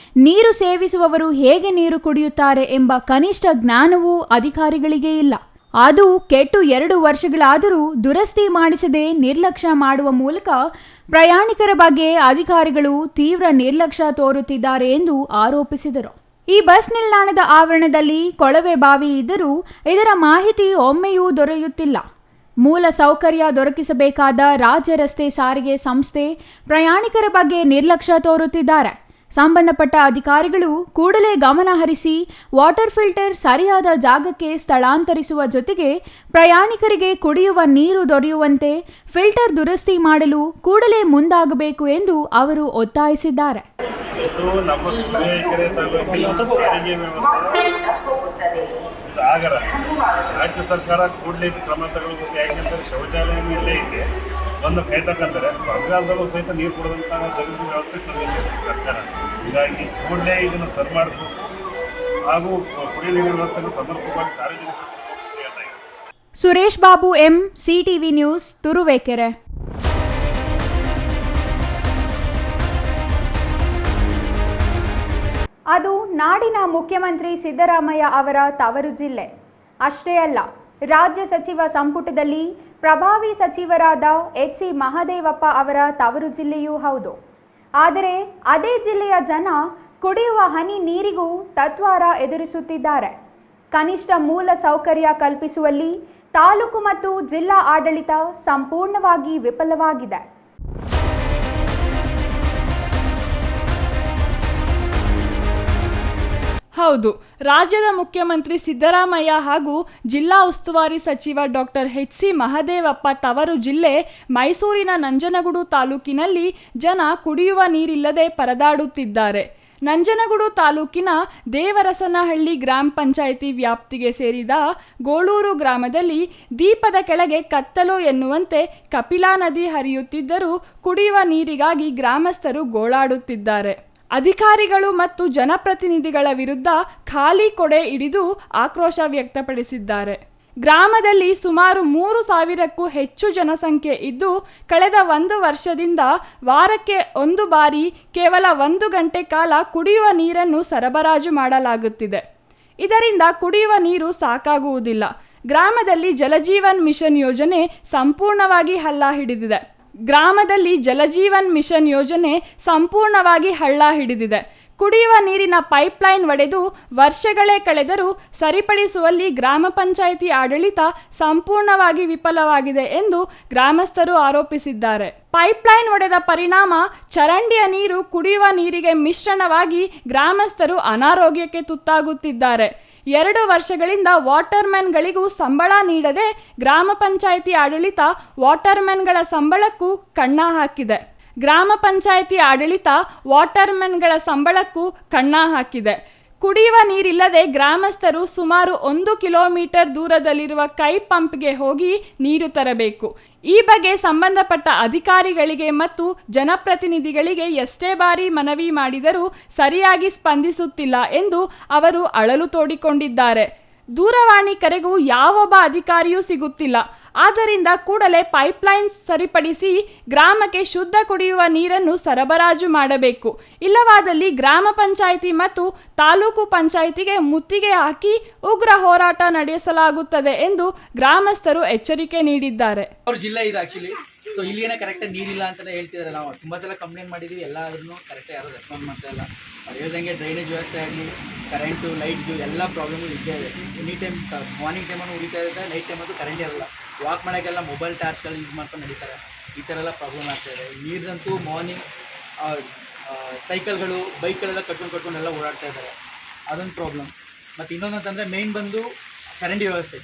ನೀರು ಸೇವಿಸುವವರು ಹೇಗೆ ನೀರು ಕುಡಿಯುತ್ತಾರೆ ಎಂಬ ಕನಿಷ್ಠ ಜ್ಞಾನವೂ ಅಧಿಕಾರಿಗಳಿಗೆ ಇಲ್ಲ. ಅದು ಕೆಟ್ಟು 2 ವರ್ಷಗಳಾದರೂ ದುರಸ್ತಿ ಮಾಡಿಸದೆ ನಿರ್ಲಕ್ಷ್ಯ ಮಾಡುವ ಮೂಲಕ ಪ್ರಯಾಣಿಕರ ಬಗ್ಗೆ ಅಧಿಕಾರಿಗಳು ತೀವ್ರ ನಿರ್ಲಕ್ಷ್ಯ ತೋರುತ್ತಿದ್ದಾರೆ ಎಂದು ಆರೋಪಿಸಿದರು. ಈ ಬಸ್ ನಿಲ್ದಾಣದ ಆವರಣದಲ್ಲಿ ಕೊಳವೆ ಬಾವಿ ಇದ್ದರೂ ಇದರ ಮಾಹಿತಿ ಒಮ್ಮೆಯೂ ದೊರೆಯುತ್ತಿಲ್ಲ. ಮೂಲ ಸೌಕರ್ಯ ದೊರಕಿಸಬೇಕಾದ ರಾಜ್ಯ ರಸ್ತೆ ಸಾರಿಗೆ ಸಂಸ್ಥೆ ಪ್ರಯಾಣಿಕರ ಬಗ್ಗೆ ನಿರ್ಲಕ್ಷ್ಯ ತೋರುತ್ತಿದ್ದಾರೆ. ಸಂಬಂಧಪಟ್ಟ ಅಧಿಕಾರಿಗಳು ಕೂಡಲೇ ಗಮನ ಹರಿಸಿ ವಾಟರ್ ಫಿಲ್ಟರ್ ಸರಿಯಾದ ಜಾಗಕ್ಕೆ ಸ್ಥಳಾಂತರಿಸುವ ಜೊತೆಗೆ ಪ್ರಯಾಣಿಕರಿಗೆ ಕುಡಿಯುವ ನೀರು ದೊರೆಯುವಂತೆ ಫಿಲ್ಟರ್ ದುರಸ್ತಿ ಮಾಡಲು ಕೂಡಲೇ ಮುಂದಾಗಬೇಕು ಎಂದು ಅವರು ಒತ್ತಾಯಿಸಿದ್ದಾರೆ. ಆಗರ ರಾಜ್ಯ ಸರ್ಕಾರ ಕೂಡಲೇ ಕ್ರಮ ತಗೊಳ್ಬೇಕು. ಯಾಕೆಂದರೆ ಶೌಚಾಲಯನೂ ಇಲ್ಲೇ ಇದೆ. ಒಂದು ಬೇಕಂದರೆ ಬರಗಾಲದಲ್ಲೂ ಸಹಿತ ನೀರು ಕೊಡುವಂಥ ದಲಿತ ವ್ಯವಸ್ಥೆ ತಂದಿದೆ ಸರ್ಕಾರ. ಹೀಗಾಗಿ ಕೂಡಲೇ ಇದನ್ನು ಸರಿ ಮಾಡಿಸ್ಬೇಕು ಹಾಗೂ ಕುಡಿಯುವ ನೀರಿನ ವ್ಯವಸ್ಥೆಯನ್ನು ಸಮರ್ಪಕವಾಗಿ ಸಾರ್ವಜನಿಕರಿಗೆ. Suresh Babu M, CTV news, Turuvekere. ಅದು ನಾಡಿನ ಮುಖ್ಯಮಂತ್ರಿ ಸಿದ್ದರಾಮಯ್ಯ ಅವರ ತವರು ಜಿಲ್ಲೆ. ಅಷ್ಟೇ ಅಲ್ಲ, ರಾಜ್ಯ ಸಚಿವ ಸಂಪುಟದಲ್ಲಿ ಪ್ರಭಾವಿ ಸಚಿವರಾದ ಎಚ್.ಸಿ. ಮಹದೇವಪ್ಪ ಅವರ ತವರು ಜಿಲ್ಲೆಯೂ ಹೌದು. ಆದರೆ ಅದೇ ಜಿಲ್ಲೆಯ ಜನ ಕುಡಿಯುವ ಹನಿ ನೀರಿಗೂ ತತ್ವಾರ ಎದುರಿಸುತ್ತಿದ್ದಾರೆ. ಕನಿಷ್ಠ ಮೂಲ ಸೌಕರ್ಯ ಕಲ್ಪಿಸುವಲ್ಲಿ ತಾಲೂಕು ಮತ್ತು ಜಿಲ್ಲಾ ಆಡಳಿತ ಸಂಪೂರ್ಣವಾಗಿ ವಿಫಲವಾಗಿದೆ. ಹೌದು, ರಾಜ್ಯದ ಮುಖ್ಯಮಂತ್ರಿ ಸಿದ್ದರಾಮಯ್ಯ ಹಾಗೂ ಜಿಲ್ಲಾ ಉಸ್ತುವಾರಿ ಸಚಿವ ಡಾಕ್ಟರ್ ಎಚ್.ಸಿ. ಮಹದೇವಪ್ಪ ತವರು ಜಿಲ್ಲೆ ಮೈಸೂರಿನ ನಂಜನಗೂಡು ತಾಲೂಕಿನಲ್ಲಿ ಜನ ಕುಡಿಯುವ ನೀರಿಲ್ಲದೆ ಪರದಾಡುತ್ತಿದ್ದಾರೆ. ನಂಜನಗೂಡು ತಾಲೂಕಿನ ದೇವರಸನಹಳ್ಳಿ ಗ್ರಾಮ ಪಂಚಾಯಿತಿ ವ್ಯಾಪ್ತಿಗೆ ಸೇರಿದ ಗೋಳೂರು ಗ್ರಾಮದಲ್ಲಿ ದೀಪದ ಕೆಳಗೆ ಕತ್ತಲು ಎನ್ನುವಂತೆ ಕಪಿಲಾ ನದಿ ಹರಿಯುತ್ತಿದ್ದರೂ ಕುಡಿಯುವ ನೀರಿಗಾಗಿ ಗ್ರಾಮಸ್ಥರು ಗೋಳಾಡುತ್ತಿದ್ದಾರೆ. ಅಧಿಕಾರಿಗಳು ಮತ್ತು ಜನಪ್ರತಿನಿಧಿಗಳ ವಿರುದ್ಧ ಖಾಲಿ ಕೊಡೆ ಹಿಡಿದು ಆಕ್ರೋಶ ವ್ಯಕ್ತಪಡಿಸಿದ್ದಾರೆ. ಗ್ರಾಮದಲ್ಲಿ ಸುಮಾರು 3,000ಕ್ಕೂ ಹೆಚ್ಚು ಜನಸಂಖ್ಯೆ ಇದ್ದು, ಕಳೆದ 1 ವರ್ಷದಿಂದ ವಾರಕ್ಕೆ 1 ಬಾರಿ ಕೇವಲ 1 ಗಂಟೆ ಕಾಲ ಕುಡಿಯುವ ನೀರನ್ನು ಸರಬರಾಜು ಮಾಡಲಾಗುತ್ತಿದೆ. ಇದರಿಂದ ಕುಡಿಯುವ ನೀರು ಸಾಕಾಗುವುದಿಲ್ಲ. ಗ್ರಾಮದಲ್ಲಿ ಜಲಜೀವನ್ ಮಿಷನ್ ಯೋಜನೆ ಸಂಪೂರ್ಣವಾಗಿ ಹಳ್ಳ ಹಿಡಿದಿದೆ. ಕುಡಿಯುವ ನೀರಿನ ಪೈಪ್ಲೈನ್ ಒಡೆದು ವರ್ಷಗಳೇ ಕಳೆದರೂ ಸರಿಪಡಿಸುವಲ್ಲಿ ಗ್ರಾಮ ಪಂಚಾಯಿತಿ ಆಡಳಿತ ಸಂಪೂರ್ಣವಾಗಿ ವಿಫಲವಾಗಿದೆ ಎಂದು ಗ್ರಾಮಸ್ಥರು ಆರೋಪಿಸಿದ್ದಾರೆ. ಪೈಪ್ಲೈನ್ ಒಡೆದ ಪರಿಣಾಮ ಚರಂಡಿಯ ನೀರು ಕುಡಿಯುವ ನೀರಿಗೆ ಮಿಶ್ರಣವಾಗಿ ಗ್ರಾಮಸ್ಥರು ಅನಾರೋಗ್ಯಕ್ಕೆ ತುತ್ತಾಗುತ್ತಿದ್ದಾರೆ. 2 ವರ್ಷಗಳಿಂದ ವಾಟರ್ಮ್ಯಾನ್ಗಳಿಗೂ ಸಂಬಳ ನೀಡದೆ ಗ್ರಾಮ ಪಂಚಾಯಿತಿ ಆಡಳಿತ ವಾಟರ್ಮ್ಯಾನ್ಗಳ ಸಂಬಳಕ್ಕೂ ಕಣ್ಣ ಹಾಕಿದೆ. ಕುಡಿಯುವ ನೀರಿಲ್ಲದೆ ಗ್ರಾಮಸ್ಥರು ಸುಮಾರು 1 ಕಿಲೋಮೀಟರ್ ದೂರದಲ್ಲಿರುವ ಕೈ ಪಂಪ್ಗೆ ಹೋಗಿ ನೀರು ತರಬೇಕು. ಈ ಬಗ್ಗೆ ಸಂಬಂಧಪಟ್ಟ ಅಧಿಕಾರಿಗಳಿಗೆ ಮತ್ತು ಜನಪ್ರತಿನಿಧಿಗಳಿಗೆ ಎಷ್ಟೇ ಬಾರಿ ಮನವಿ ಮಾಡಿದರೂ ಸರಿಯಾಗಿ ಸ್ಪಂದಿಸುತ್ತಿಲ್ಲ ಎಂದು ಅವರು ಅಳಲು ತೋಡಿಕೊಂಡಿದ್ದಾರೆ. ದೂರವಾಣಿ ಕರೆಗೂ ಯಾವೊಬ್ಬ ಅಧಿಕಾರಿಯೂ ಸಿಗುತ್ತಿಲ್ಲ. ಆದ್ದರಿಂದ ಕೂಡಲೇ ಪೈಪ್ಲೈನ್ ಸರಿಪಡಿಸಿ ಗ್ರಾಮಕ್ಕೆ ಶುದ್ಧ ಕುಡಿಯುವ ನೀರನ್ನು ಸರಬರಾಜು ಮಾಡಬೇಕು. ಇಲ್ಲವಾದಲ್ಲಿ ಗ್ರಾಮ ಪಂಚಾಯಿತಿ ಮತ್ತು ತಾಲೂಕು ಪಂಚಾಯಿತಿಗೆ ಮುತ್ತಿಗೆ ಹಾಕಿ ಉಗ್ರ ಹೋರಾಟ ನಡೆಸಲಾಗುತ್ತದೆ ಎಂದು ಗ್ರಾಮಸ್ಥರು ಎಚ್ಚರಿಕೆ ನೀಡಿದ್ದಾರೆ. ಜಿಲ್ಲೆ ಇದು ಆಕ್ಚುಲಿ. ಸೊ ಇಲ್ಲಿ ಏನೋ ಕರೆಕ್ಟಾಗಿ ನೀರಿಲ್ಲ ಅಂತಲೇ ಹೇಳ್ತಿದ್ದಾರೆ. ನಾವು ತುಂಬ ಸಲ ಕಂಪ್ಲೇಂಟ್ ಮಾಡಿದ್ದೀವಿ, ಎಲ್ಲಾದ್ರೂ ಕರೆಕ್ಟಾಗಿ ಯಾರೂ ರೆಸ್ಪಾನ್ಸ್ ಮಾಡ್ತಾ ಇಲ್ಲ. ಅವ್ರು ಹೇಳ್ದಂಗೆ ಡ್ರೈನೇಜ್ ವ್ಯವಸ್ಥೆ ಆಗಲಿ, ಕರೆಂಟು, ಲೈಟ್ದು ಎಲ್ಲ ಪ್ರಾಬ್ಲಮ್ಗಳು ಇದ್ದೇ ಇದೆ. ಎನಿ ಟೈಮ್ ಮಾರ್ನಿಂಗ್ ಟೈಮನ್ನು ಉರಿತಾ ಇರುತ್ತೆ, ನೈಟ್ ಟೈಮಂತೂ ಕರೆಂಟೇ ಇರಲ್ಲ. ವಾಕ್ ಮಾಡೋಕ್ಕೆಲ್ಲ ಮೊಬೈಲ್ ಟಾರ್ಚ್ಗಳು ಯೂಸ್ ಮಾಡ್ಕೊಂಡು ನಡೀತಾರೆ. ಈ ಥರ ಎಲ್ಲ ಪ್ರಾಬ್ಲಮ್ ಆಗ್ತಾಯಿದೆ. ನೀರಿನಂತೂ ಮಾರ್ನಿಂಗ್ ಸೈಕಲ್ಗಳು, ಬೈಕ್ಗಳೆಲ್ಲ ಕಟ್ಕೊಂಡೆಲ್ಲ ಓಡಾಡ್ತಾ ಇದ್ದಾರೆ, ಅದೊಂದು ಪ್ರಾಬ್ಲಮ್. ಮತ್ತು ಇನ್ನೊಂದು ಅಂತಂದರೆ ಮೇಯ್ನ್ ಬಂದು ಚರಂಡಿ ವ್ಯವಸ್ಥೆ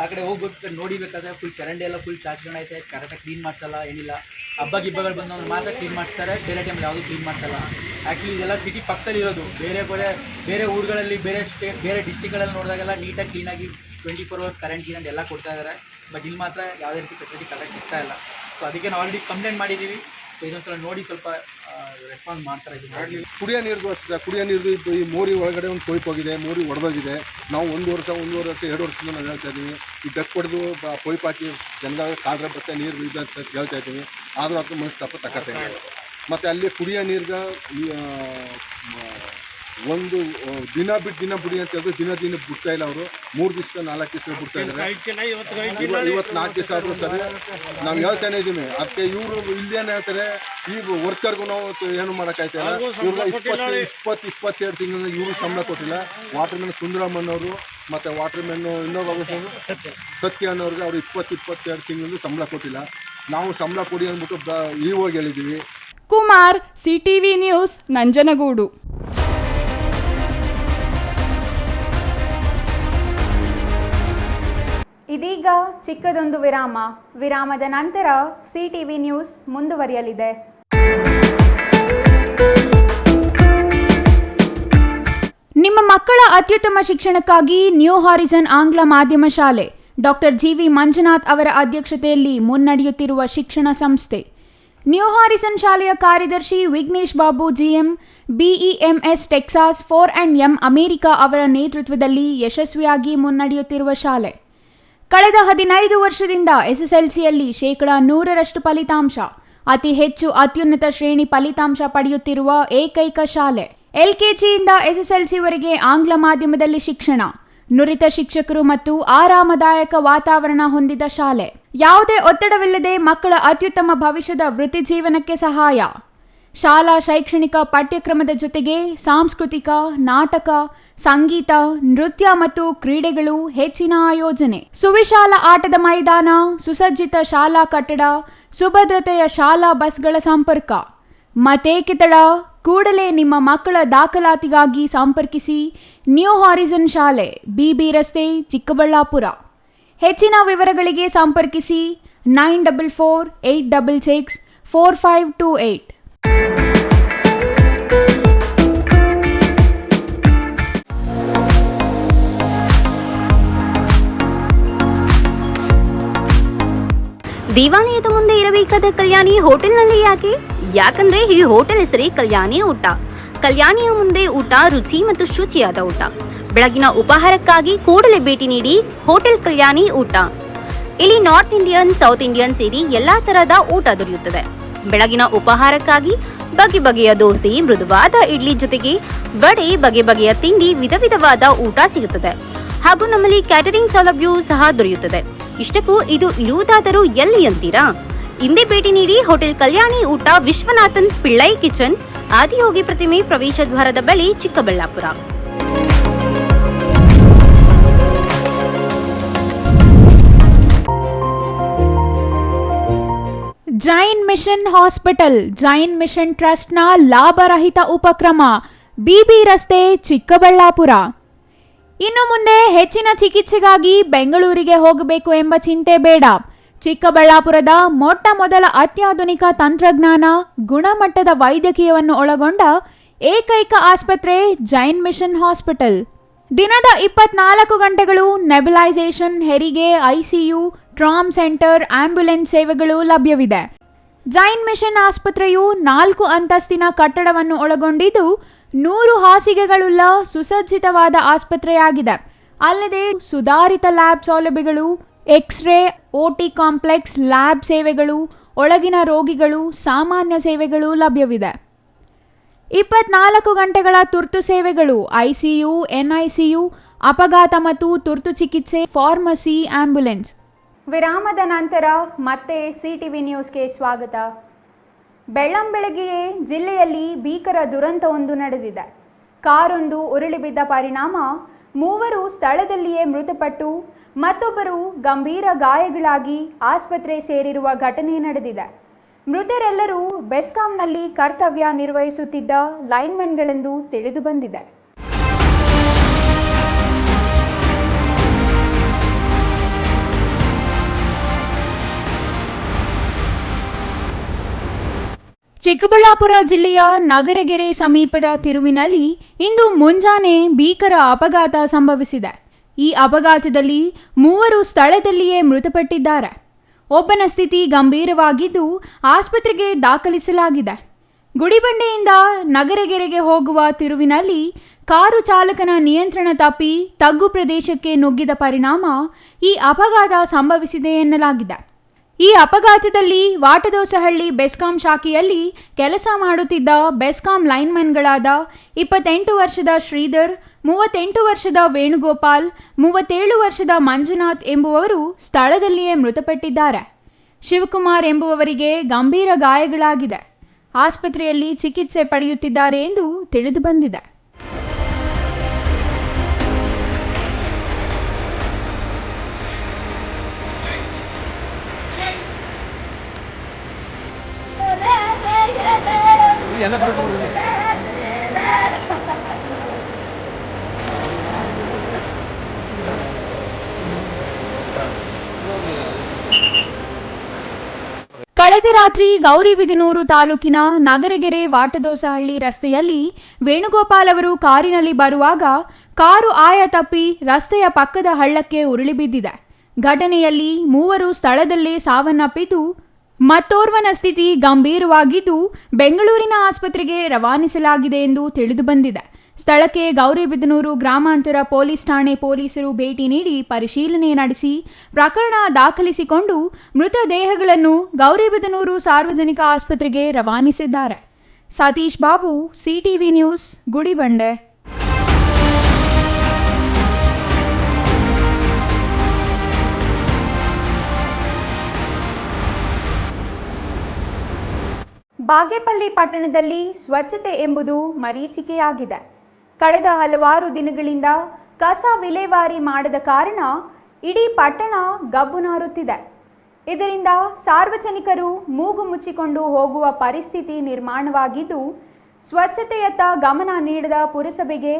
ಆ ಕಡೆ ಹೋಗ್ಬೇಕು ನೋಡಿಬೇಕಾದ್ರೆ ಚರಂಡಿ ಎಲ್ಲ ಫುಲ್ ಚಾಚ್ಕೊಂಡೈತೆ. ಕರೆಕ್ಟಾಗಿ ಕ್ಲೀನ್ ಮಾಡಿಸಲ್ಲ, ಏನಿಲ್ಲ. ಹಬ್ಬ ಗಿಬ್ಬಗಳು ಬಂದವನು ಮಾತ್ರ ಕ್ಲೀನ್ ಮಾಡಿಸ್ತಾರೆ, ಬೇರೆ ಟೈಮಲ್ಲಿ ಯಾವುದೂ ಕ್ಲೀನ್ ಮಾಡಿಸಲ್ಲ. ಆ್ಯಕ್ಚುಲಿ ಇದೆಲ್ಲ ಸಿಟಿ ಪಕ್ಕದಲ್ಲಿ ಇರೋದು. ಬೇರೆ ಊರುಗಳಲ್ಲಿ, ಬೇರೆ ಡಿಸ್ಟಿಕ್ಗಳಲ್ಲಿ ನೋಡಿದಾಗೆಲ್ಲ ನೀಟಾಗಿ ಕ್ಲೀನಾಗಿ 24 hours ಕರೆಂಟ್ ಎಲ್ಲ ಕೊಡ್ತಾ ಇದ್ದಾರೆ. ಬಟ್ ಇಲ್ಲಿ ಮಾತ್ರ ಯಾವುದೇ ರೀತಿ ಫೆಸಿಲಿಟಿ ಕರೆಕ್ಟ್ ಸಿಗ್ತಾ ಇಲ್ಲ. ಸೊ ಅದಕ್ಕೆ ನಾವು ಆಲ್ರೆಡಿ ಕಂಪ್ಲೇಂಟ್ ಮಾಡಿದ್ದೀವಿ. ಸೊ ಇದೊಂದ್ಸಲ ನೋಡಿ ಸ್ವಲ್ಪ ರೆಸ್ಪಾನ್ಸ್ ಮಾಡ್ತಾರೆ. ಕುಡಿಯೋ ನೀರು ಈ ಮೋರಿ ಒಳಗಡೆ ಒಂದು ಪೈಪ್ ಹೋಗಿದೆ, ಮೋರಿ ಒಡೆದೋಗಿದೆ. ನಾವು 1 ವರ್ಷ 1.5 ವರ್ಷ 2 ವರ್ಷದಿಂದ ನಾವು ಹೇಳ್ತಾ ಇದ್ದೀವಿ. ಈ ಡಕ್ ಹೊಡೆದು ಪೈಪ್ ಹಾಕಿ ಜನಗಳಿಗೆ ಕಾಡ್ರೆ ಬರುತ್ತೆ ನೀರು ಇದೆ ಅಂತ ಹೇಳ್ತಾ ಇದ್ದೀವಿ. ಆದರೂ ಅದಕ್ಕೆ ಮನಸ್ತಾಪ ತಕ್ಕತ್ತೆ. ಮತ್ತು ಅಲ್ಲಿ ಕುಡಿಯೋ ನೀರಿಗೆ ಒಂದು ದಿನ ಬಿಡಿ ಅಂತ ಹೇಳಿದ್ರೆ ದಿನ ಬಿಡ್ತಾ ಇಲ್ಲ ಅವರು. 3 ದಿವಸ 4 ದಿವಸ ಬಿಡ್ತಾ ಇದ್ದಾರೆ. ಇವತ್ತು 4 ದಿವಸ ಆದರೂ ಸರಿ ನಾವು ಹೇಳ್ತಾನೆ ಇದ್ದೀವಿ. ಅದಕ್ಕೆ ಇವರು ಇಲ್ಲೇನು ಹೇಳ್ತಾರೆ, ಈ ವರ್ಕರ್ಗೂ ನಾವು ಏನು ಮಾಡೋಕ್ಕಾಯ್ತಿಲ್ಲ. ಇವ್ರಿಗೆ 22 ತಿಂಗಳಿಂದ ಇವರು ಸಂಬಳ ಕೊಟ್ಟಿಲ್ಲ. ವಾಟರ್ಮ್ಯಾನ್ ಸುಂದರಮ್ಮನವರು ಮತ್ತು ವಾಟರ್ಮ್ಯಾನು ಇನ್ನೊಬ್ಬ ಸತ್ಯ ಅನ್ನೋರಿಗೆ ಅವರು 22 ತಿಂಗಳಿಂದ ಸಂಬಳ ಕೊಟ್ಟಿಲ್ಲ. ನಾವು ಸಂಬಳ ಕೊಡಿ ಅಂದ್ಬಿಟ್ಟು ಹೋಗಿ ಹೇಳಿದ್ದೀವಿ. Kumar, CTV news, Nanjangud. ಇದೀಗ ಚಿಕ್ಕದೊಂದು ವಿರಾಮದ ನಂತರ ಸಿಟಿವಿ ನ್ಯೂಸ್ ಮುಂದುವರಿಯಲಿದೆ. ನಿಮ್ಮ ಮಕ್ಕಳ ಅತ್ಯುತ್ತಮ ಶಿಕ್ಷಣಕ್ಕಾಗಿ ನ್ಯೂ ಹಾರಿಸನ್ ಆಂಗ್ಲ ಮಾಧ್ಯಮ ಶಾಲೆ ಡಾಕ್ಟರ್ ಜಿ.ವಿ. ಮಂಜುನಾಥ್ ಅವರ ಅಧ್ಯಕ್ಷತೆಯಲ್ಲಿ ಮುನ್ನಡೆಯುತ್ತಿರುವ ಶಿಕ್ಷಣ ಸಂಸ್ಥೆ. ನ್ಯೂ ಹಾರಿಸನ್ ಶಾಲೆಯ ಕಾರ್ಯದರ್ಶಿ Vignesh Babu GM, BEMS Texas 4&M America ಅವರ ನೇತೃತ್ವದಲ್ಲಿ ಯಶಸ್ವಿಯಾಗಿ ಮುನ್ನಡೆಯುತ್ತಿರುವ ಶಾಲೆ. ಕಳೆದ 15 ವರ್ಷದಿಂದ SSLCಯಲ್ಲಿ 100% ಫಲಿತಾಂಶ, ಅತಿ ಹೆಚ್ಚು ಅತ್ಯುನ್ನತ ಶ್ರೇಣಿ ಫಲಿತಾಂಶ ಪಡೆಯುತ್ತಿರುವ ಏಕೈಕ ಶಾಲೆ. LKGಯಿಂದ SSLCವರೆಗೆ ಆಂಗ್ಲ ಮಾಧ್ಯಮದಲ್ಲಿ ಶಿಕ್ಷಣ, ನುರಿತ ಶಿಕ್ಷಕರು ಮತ್ತು ಆರಾಮದಾಯಕ ವಾತಾವರಣ ಹೊಂದಿದ ಶಾಲೆ. ಯಾವುದೇ ಒತ್ತಡವಿಲ್ಲದೆ ಮಕ್ಕಳ ಅತ್ಯುತ್ತಮ ಭವಿಷ್ಯದ ವೃತ್ತಿ ಜೀವನಕ್ಕೆ ಸಹಾಯ. ಶಾಲಾ ಶೈಕ್ಷಣಿಕ ಪಠ್ಯಕ್ರಮದ ಜೊತೆಗೆ ಸಾಂಸ್ಕೃತಿಕ, ನಾಟಕ, ಸಂಗೀತ, ನೃತ್ಯ ಮತ್ತು ಕ್ರೀಡೆಗಳು ಹೆಚ್ಚಿನ ಆಯೋಜನೆ. ಸುವಿಶಾಲ ಆಟದ ಮೈದಾನ, ಸುಸಜ್ಜಿತ ಶಾಲಾ ಕಟ್ಟಡ, ಸುಭದ್ರತೆಯ ಶಾಲಾ ಬಸ್ಗಳ ಸಂಪರ್ಕ. ಮತ್ತೇಕೆ ತಡ? ಕೂಡಲೇ ನಿಮ್ಮ ಮಕ್ಕಳ ದಾಖಲಾತಿಗಾಗಿ ಸಂಪರ್ಕಿಸಿ ನ್ಯೂ ಹಾರಿಝನ್ ಶಾಲೆ, BB ರಸ್ತೆ, ಚಿಕ್ಕಬಳ್ಳಾಪುರ. ಹೆಚ್ಚಿನ ವಿವರಗಳಿಗೆ ಸಂಪರ್ಕಿಸಿ 9448664528. ದೇವಾಲಯದ ಮುಂದೆ ಇರಬೇಕಾದ ಕಲ್ಯಾಣಿ ಹೋಟೆಲ್ನಲ್ಲಿ ಯಾಕೆ? ಯಾಕಂದ್ರೆ ಈ ಹೋಟೆಲ್ ಹೆಸರೇ ಕಲ್ಯಾಣಿ ಊಟ. ಕಲ್ಯಾಣಿಯ ಮುಂದೆ ಊಟ ರುಚಿ ಮತ್ತು ಶುಚಿಯಾದ ಊಟ. ಬೆಳಗಿನ ಉಪಹಾರಕ್ಕಾಗಿ ಕೂಡಲೇ ಭೇಟಿ ನೀಡಿ ಹೋಟೆಲ್ ಕಲ್ಯಾಣಿ ಊಟ. ಇಲ್ಲಿ ನಾರ್ತ್ ಇಂಡಿಯನ್, ಸೌತ್ ಇಂಡಿಯನ್ ಸೇರಿ ಎಲ್ಲಾ ತರಹದ ಊಟ ದೊರೆಯುತ್ತದೆ. ಬೆಳಗಿನ ಉಪಹಾರಕ್ಕಾಗಿ ಬಗೆ ಬಗೆಯ ದೋಸೆ, ಮೃದುವಾದ ಇಡ್ಲಿ ಜೊತೆಗೆ ವಡೆ, ಬಗೆ ಬಗೆಯ ತಿಂಡಿ, ವಿಧ ವಿಧವಾದ ಊಟ ಸಿಗುತ್ತದೆ. ಹಾಗೂ ನಮ್ಮಲ್ಲಿ ಕ್ಯಾಟರಿಂಗ್ ಸೌಲಭ್ಯವೂ ಸಹ ದೊರೆಯುತ್ತದೆ. ಇಷ್ಟಕ್ಕೂ ಇದು ಇರುವುದಾದರೂ ಎಲ್ಲಿ ಅಂತೀರಾ? ಹಿಂದೆ ಭೇಟಿ ನೀಡಿ ಹೋಟೆಲ್ ಕಲ್ಯಾಣಿ ಊಟ, ವಿಶ್ವನಾಥನ್ ಪಿಳ್ಳೈ ಕಿಚನ್, ಆದಿಯೋಗಿ ಪ್ರತಿಮೆ, ಪ್ರವೇಶ ದ್ವಾರದ ಬಳಿ, Chikkaballapur. Jain mission hospital, Jain mission ಟ್ರಸ್ಟ್ನ ಲಾಭರಹಿತ ಉಪಕ್ರಮ, BB ರಸ್ತೆ, ಚಿಕ್ಕಬಳ್ಳಾಪುರ. ಇನ್ನು ಮುಂದೆ ಹೆಚ್ಚಿನ ಚಿಕಿತ್ಸೆಗಾಗಿ ಬೆಂಗಳೂರಿಗೆ ಹೋಗಬೇಕು ಎಂಬ ಚಿಂತೆ ಬೇಡ. ಚಿಕ್ಕಬಳ್ಳಾಪುರದ ಮೊಟ್ಟ ಮೊದಲ ಅತ್ಯಾಧುನಿಕ ತಂತ್ರಜ್ಞಾನ, ಗುಣಮಟ್ಟದ ವೈದ್ಯಕೀಯವನ್ನು ಒಳಗೊಂಡ ಏಕೈಕ ಆಸ್ಪತ್ರೆ ಜೈನ್ ಮಿಷನ್ ಹಾಸ್ಪಿಟಲ್. ದಿನದ 24 ಗಂಟೆಗಳು ನೆಬುಲೈಸೇಷನ್, ಹೆರಿಗೆ, ICU, ಟ್ರಾಮ್ ಸೆಂಟರ್, ಆಂಬ್ಯುಲೆನ್ಸ್ ಸೇವೆಗಳು ಲಭ್ಯವಿದೆ. ಜೈನ್ ಮಿಷನ್ ಆಸ್ಪತ್ರೆಯು 4 ಅಂತಸ್ತಿನ ಕಟ್ಟಡವನ್ನು ಒಳಗೊಂಡಿದ್ದು 100 ಹಾಸಿಗೆಗಳುಳ್ಳ ಸುಸಜ್ಜಿತವಾದ ಆಸ್ಪತ್ರೆಯಾಗಿದೆ. ಅಲ್ಲದೆ ಸುಧಾರಿತ ಲ್ಯಾಬ್ ಸೌಲಭ್ಯಗಳು, ಎಕ್ಸ್ರೇ, OT ಕಾಂಪ್ಲೆಕ್ಸ್, ಲ್ಯಾಬ್ ಸೇವೆಗಳು, ಒಳಗಿನ ರೋಗಿಗಳು, ಸಾಮಾನ್ಯ ಸೇವೆಗಳು ಲಭ್ಯವಿದೆ. 24 ಗಂಟೆಗಳ ತುರ್ತು ಸೇವೆಗಳು, ICU, NICU, ಅಪಘಾತ ಮತ್ತು ತುರ್ತು ಚಿಕಿತ್ಸೆ, ಫಾರ್ಮಸಿ, ಆಂಬ್ಯುಲೆನ್ಸ್. ವಿರಾಮದ ನಂತರ ಮತ್ತೆ CTV ನ್ಯೂಸ್ಗೆ ಸ್ವಾಗತ. ಬೆಳ್ಳಂಬೆಳಗ್ಗೆಯೇ ಜಿಲ್ಲೆಯಲ್ಲಿ ಭೀಕರ ದುರಂತವೊಂದು ನಡೆದಿದೆ. ಕಾರೊಂದು ಉರುಳಿ ಬಿದ್ದ ಪರಿಣಾಮ 3 ಸ್ಥಳದಲ್ಲಿಯೇ ಮೃತಪಟ್ಟು ಮತ್ತೊಬ್ಬರು ಗಂಭೀರ ಗಾಯಗಳಾಗಿ ಆಸ್ಪತ್ರೆ ಸೇರಿರುವ ಘಟನೆ ನಡೆದಿದೆ. ಮೃತರೆಲ್ಲರೂ ಬೆಸ್ಕಾಂನಲ್ಲಿ ಕರ್ತವ್ಯ ನಿರ್ವಹಿಸುತ್ತಿದ್ದ ಲೈನ್ಮನ್ಗಳೆಂದು ತಿಳಿದು ಬಂದಿದೆ. ಚಿಕ್ಕಬಳ್ಳಾಪುರ ಜಿಲ್ಲೆಯ ನಗರಗೆರೆ ಸಮೀಪದ ತಿರುವಿನಲ್ಲಿ ಇಂದು ಮುಂಜಾನೆ ಭೀಕರ ಅಪಘಾತ ಸಂಭವಿಸಿದೆ. ಈ ಅಪಘಾತದಲ್ಲಿ 3 ಸ್ಥಳದಲ್ಲಿಯೇ ಮೃತಪಟ್ಟಿದ್ದಾರೆ. ಒಬ್ಬನ ಸ್ಥಿತಿ ಗಂಭೀರವಾಗಿದ್ದು ಆಸ್ಪತ್ರೆಗೆ ದಾಖಲಿಸಲಾಗಿದೆ. ಗುಡಿಬಂಡೆಯಿಂದ ನಗರಗೆರೆಗೆ ಹೋಗುವ ತಿರುವಿನಲ್ಲಿ ಕಾರು ಚಾಲಕನ ನಿಯಂತ್ರಣ ತಪ್ಪಿ ತಗ್ಗು ಪ್ರದೇಶಕ್ಕೆ ನುಗ್ಗಿದ ಪರಿಣಾಮ ಈ ಅಪಘಾತ ಸಂಭವಿಸಿದೆ ಎನ್ನಲಾಗಿದೆ. ಈ ಅಪಘಾತದಲ್ಲಿ ವಾಟದೋಸಹಳ್ಳಿ ಬೆಸ್ಕಾಂ ಶಾಖೆಯಲ್ಲಿ ಕೆಲಸ ಮಾಡುತ್ತಿದ್ದ ಬೆಸ್ಕಾಂ ಲೈನ್ಮನ್ಗಳಾದ 28 ವರ್ಷದ ಶ್ರೀಧರ್, 38 ವರ್ಷದ ವೇಣುಗೋಪಾಲ್, 37 ವರ್ಷದ ಮಂಜುನಾಥ್ ಎಂಬುವವರು ಸ್ಥಳದಲ್ಲಿಯೇ ಮೃತಪಟ್ಟಿದ್ದಾರೆ. ಶಿವಕುಮಾರ್ ಎಂಬುವವರಿಗೆ ಗಂಭೀರ ಗಾಯಗಳಾಗಿದೆ. ಆಸ್ಪತ್ರೆಯಲ್ಲಿ ಚಿಕಿತ್ಸೆ ಪಡೆಯುತ್ತಿದ್ದಾರೆ ಎಂದು ತಿಳಿದು ಬಂದಿದೆ. ಕಳೆದ ರಾತ್ರಿ ಗೌರಿಬಿದನೂರು ತಾಲೂಕಿನ ನಗರಗೆರೆ ವಾಟದೋಸಹಳ್ಳಿ ರಸ್ತೆಯಲ್ಲಿ ವೇಣುಗೋಪಾಲ್ ಅವರು ಕಾರಿನಲ್ಲಿ ಬರುವಾಗ ಕಾರು ಆಯ ತಪ್ಪಿ ರಸ್ತೆಯ ಪಕ್ಕದ ಹಳ್ಳಕ್ಕೆ ಉರುಳಿ ಬಿದ್ದಿದೆ. ಘಟನೆಯಲ್ಲಿ 3 ಸ್ಥಳದಲ್ಲೇ ಸಾವನ್ನಪ್ಪಿದ್ದು ಮತ್ತೋರ್ವನ ಸ್ಥಿತಿ ಗಂಭೀರವಾಗಿದ್ದು ಬೆಂಗಳೂರಿನ ಆಸ್ಪತ್ರೆಗೆ ರವಾನಿಸಲಾಗಿದೆ ಎಂದು ತಿಳಿದು ಬಂದಿದೆ. ಸ್ಥಳಕ್ಕೆ ಗೌರಿಬಿದನೂರು ಗ್ರಾಮಾಂತರ ಪೊಲೀಸ್ ಠಾಣೆ ಪೊಲೀಸರು ಭೇಟಿ ನೀಡಿ ಪರಿಶೀಲನೆ ನಡೆಸಿ ಪ್ರಕರಣ ದಾಖಲಿಸಿಕೊಂಡು ಮೃತದೇಹಗಳನ್ನು ಗೌರಿಬಿದನೂರು ಸಾರ್ವಜನಿಕ ಆಸ್ಪತ್ರೆಗೆ ರವಾನಿಸಿದ್ದಾರೆ. Satish Babu, CTV news, Gudibande. ಬಾಗೇಪಲ್ಲಿ ಪಟ್ಟಣದಲ್ಲಿ ಸ್ವಚ್ಛತೆ ಎಂಬುದು ಮರೀಚಿಕೆಯಾಗಿದೆ. ಕಳೆದ ಹಲವಾರು ದಿನಗಳಿಂದ ಕಸ ವಿಲೇವಾರಿ ಮಾಡದ ಕಾರಣ ಇಡೀ ಪಟ್ಟಣ ಗಬ್ಬು ನಾರುತ್ತಿದೆ. ಇದರಿಂದ ಸಾರ್ವಜನಿಕರು ಮೂಗು ಮುಚ್ಚಿಕೊಂಡು ಹೋಗುವ ಪರಿಸ್ಥಿತಿ ನಿರ್ಮಾಣವಾಗಿದ್ದು, ಸ್ವಚ್ಛತೆಯತ್ತ ಗಮನ ನೀಡದ ಪುರಸಭೆಗೆ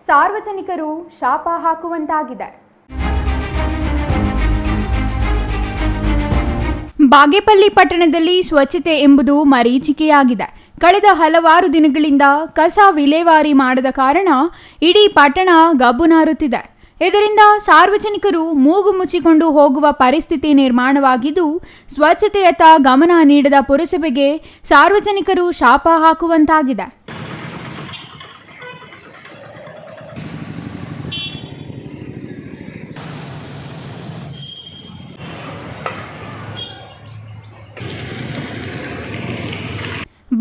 ಸಾರ್ವಜನಿಕರು ಶಾಪ ಹಾಕುವಂತಾಗಿದೆ. ಬಾಗೇಪಲ್ಲಿ ಪಟ್ಟಣದಲ್ಲಿ ಸ್ವಚ್ಛತೆ ಎಂಬುದು ಮರೀಚಿಕೆಯಾಗಿದೆ. ಕಳೆದ ಹಲವಾರು ದಿನಗಳಿಂದ ಕಸ ವಿಲೇವಾರಿ ಮಾಡದ ಕಾರಣ ಇಡೀ ಪಟ್ಟಣ ಗಬ್ಬು ನಾರುತ್ತಿದೆ. ಇದರಿಂದ ಸಾರ್ವಜನಿಕರು ಮೂಗು ಮುಚ್ಚಿಕೊಂಡು ಹೋಗುವ ಪರಿಸ್ಥಿತಿ ನಿರ್ಮಾಣವಾಗಿದ್ದು, ಸ್ವಚ್ಛತೆಯತ್ತ ಗಮನ ನೀಡದ ಪುರಸಭೆಗೆ ಸಾರ್ವಜನಿಕರು ಶಾಪ ಹಾಕುವಂತಾಗಿದೆ.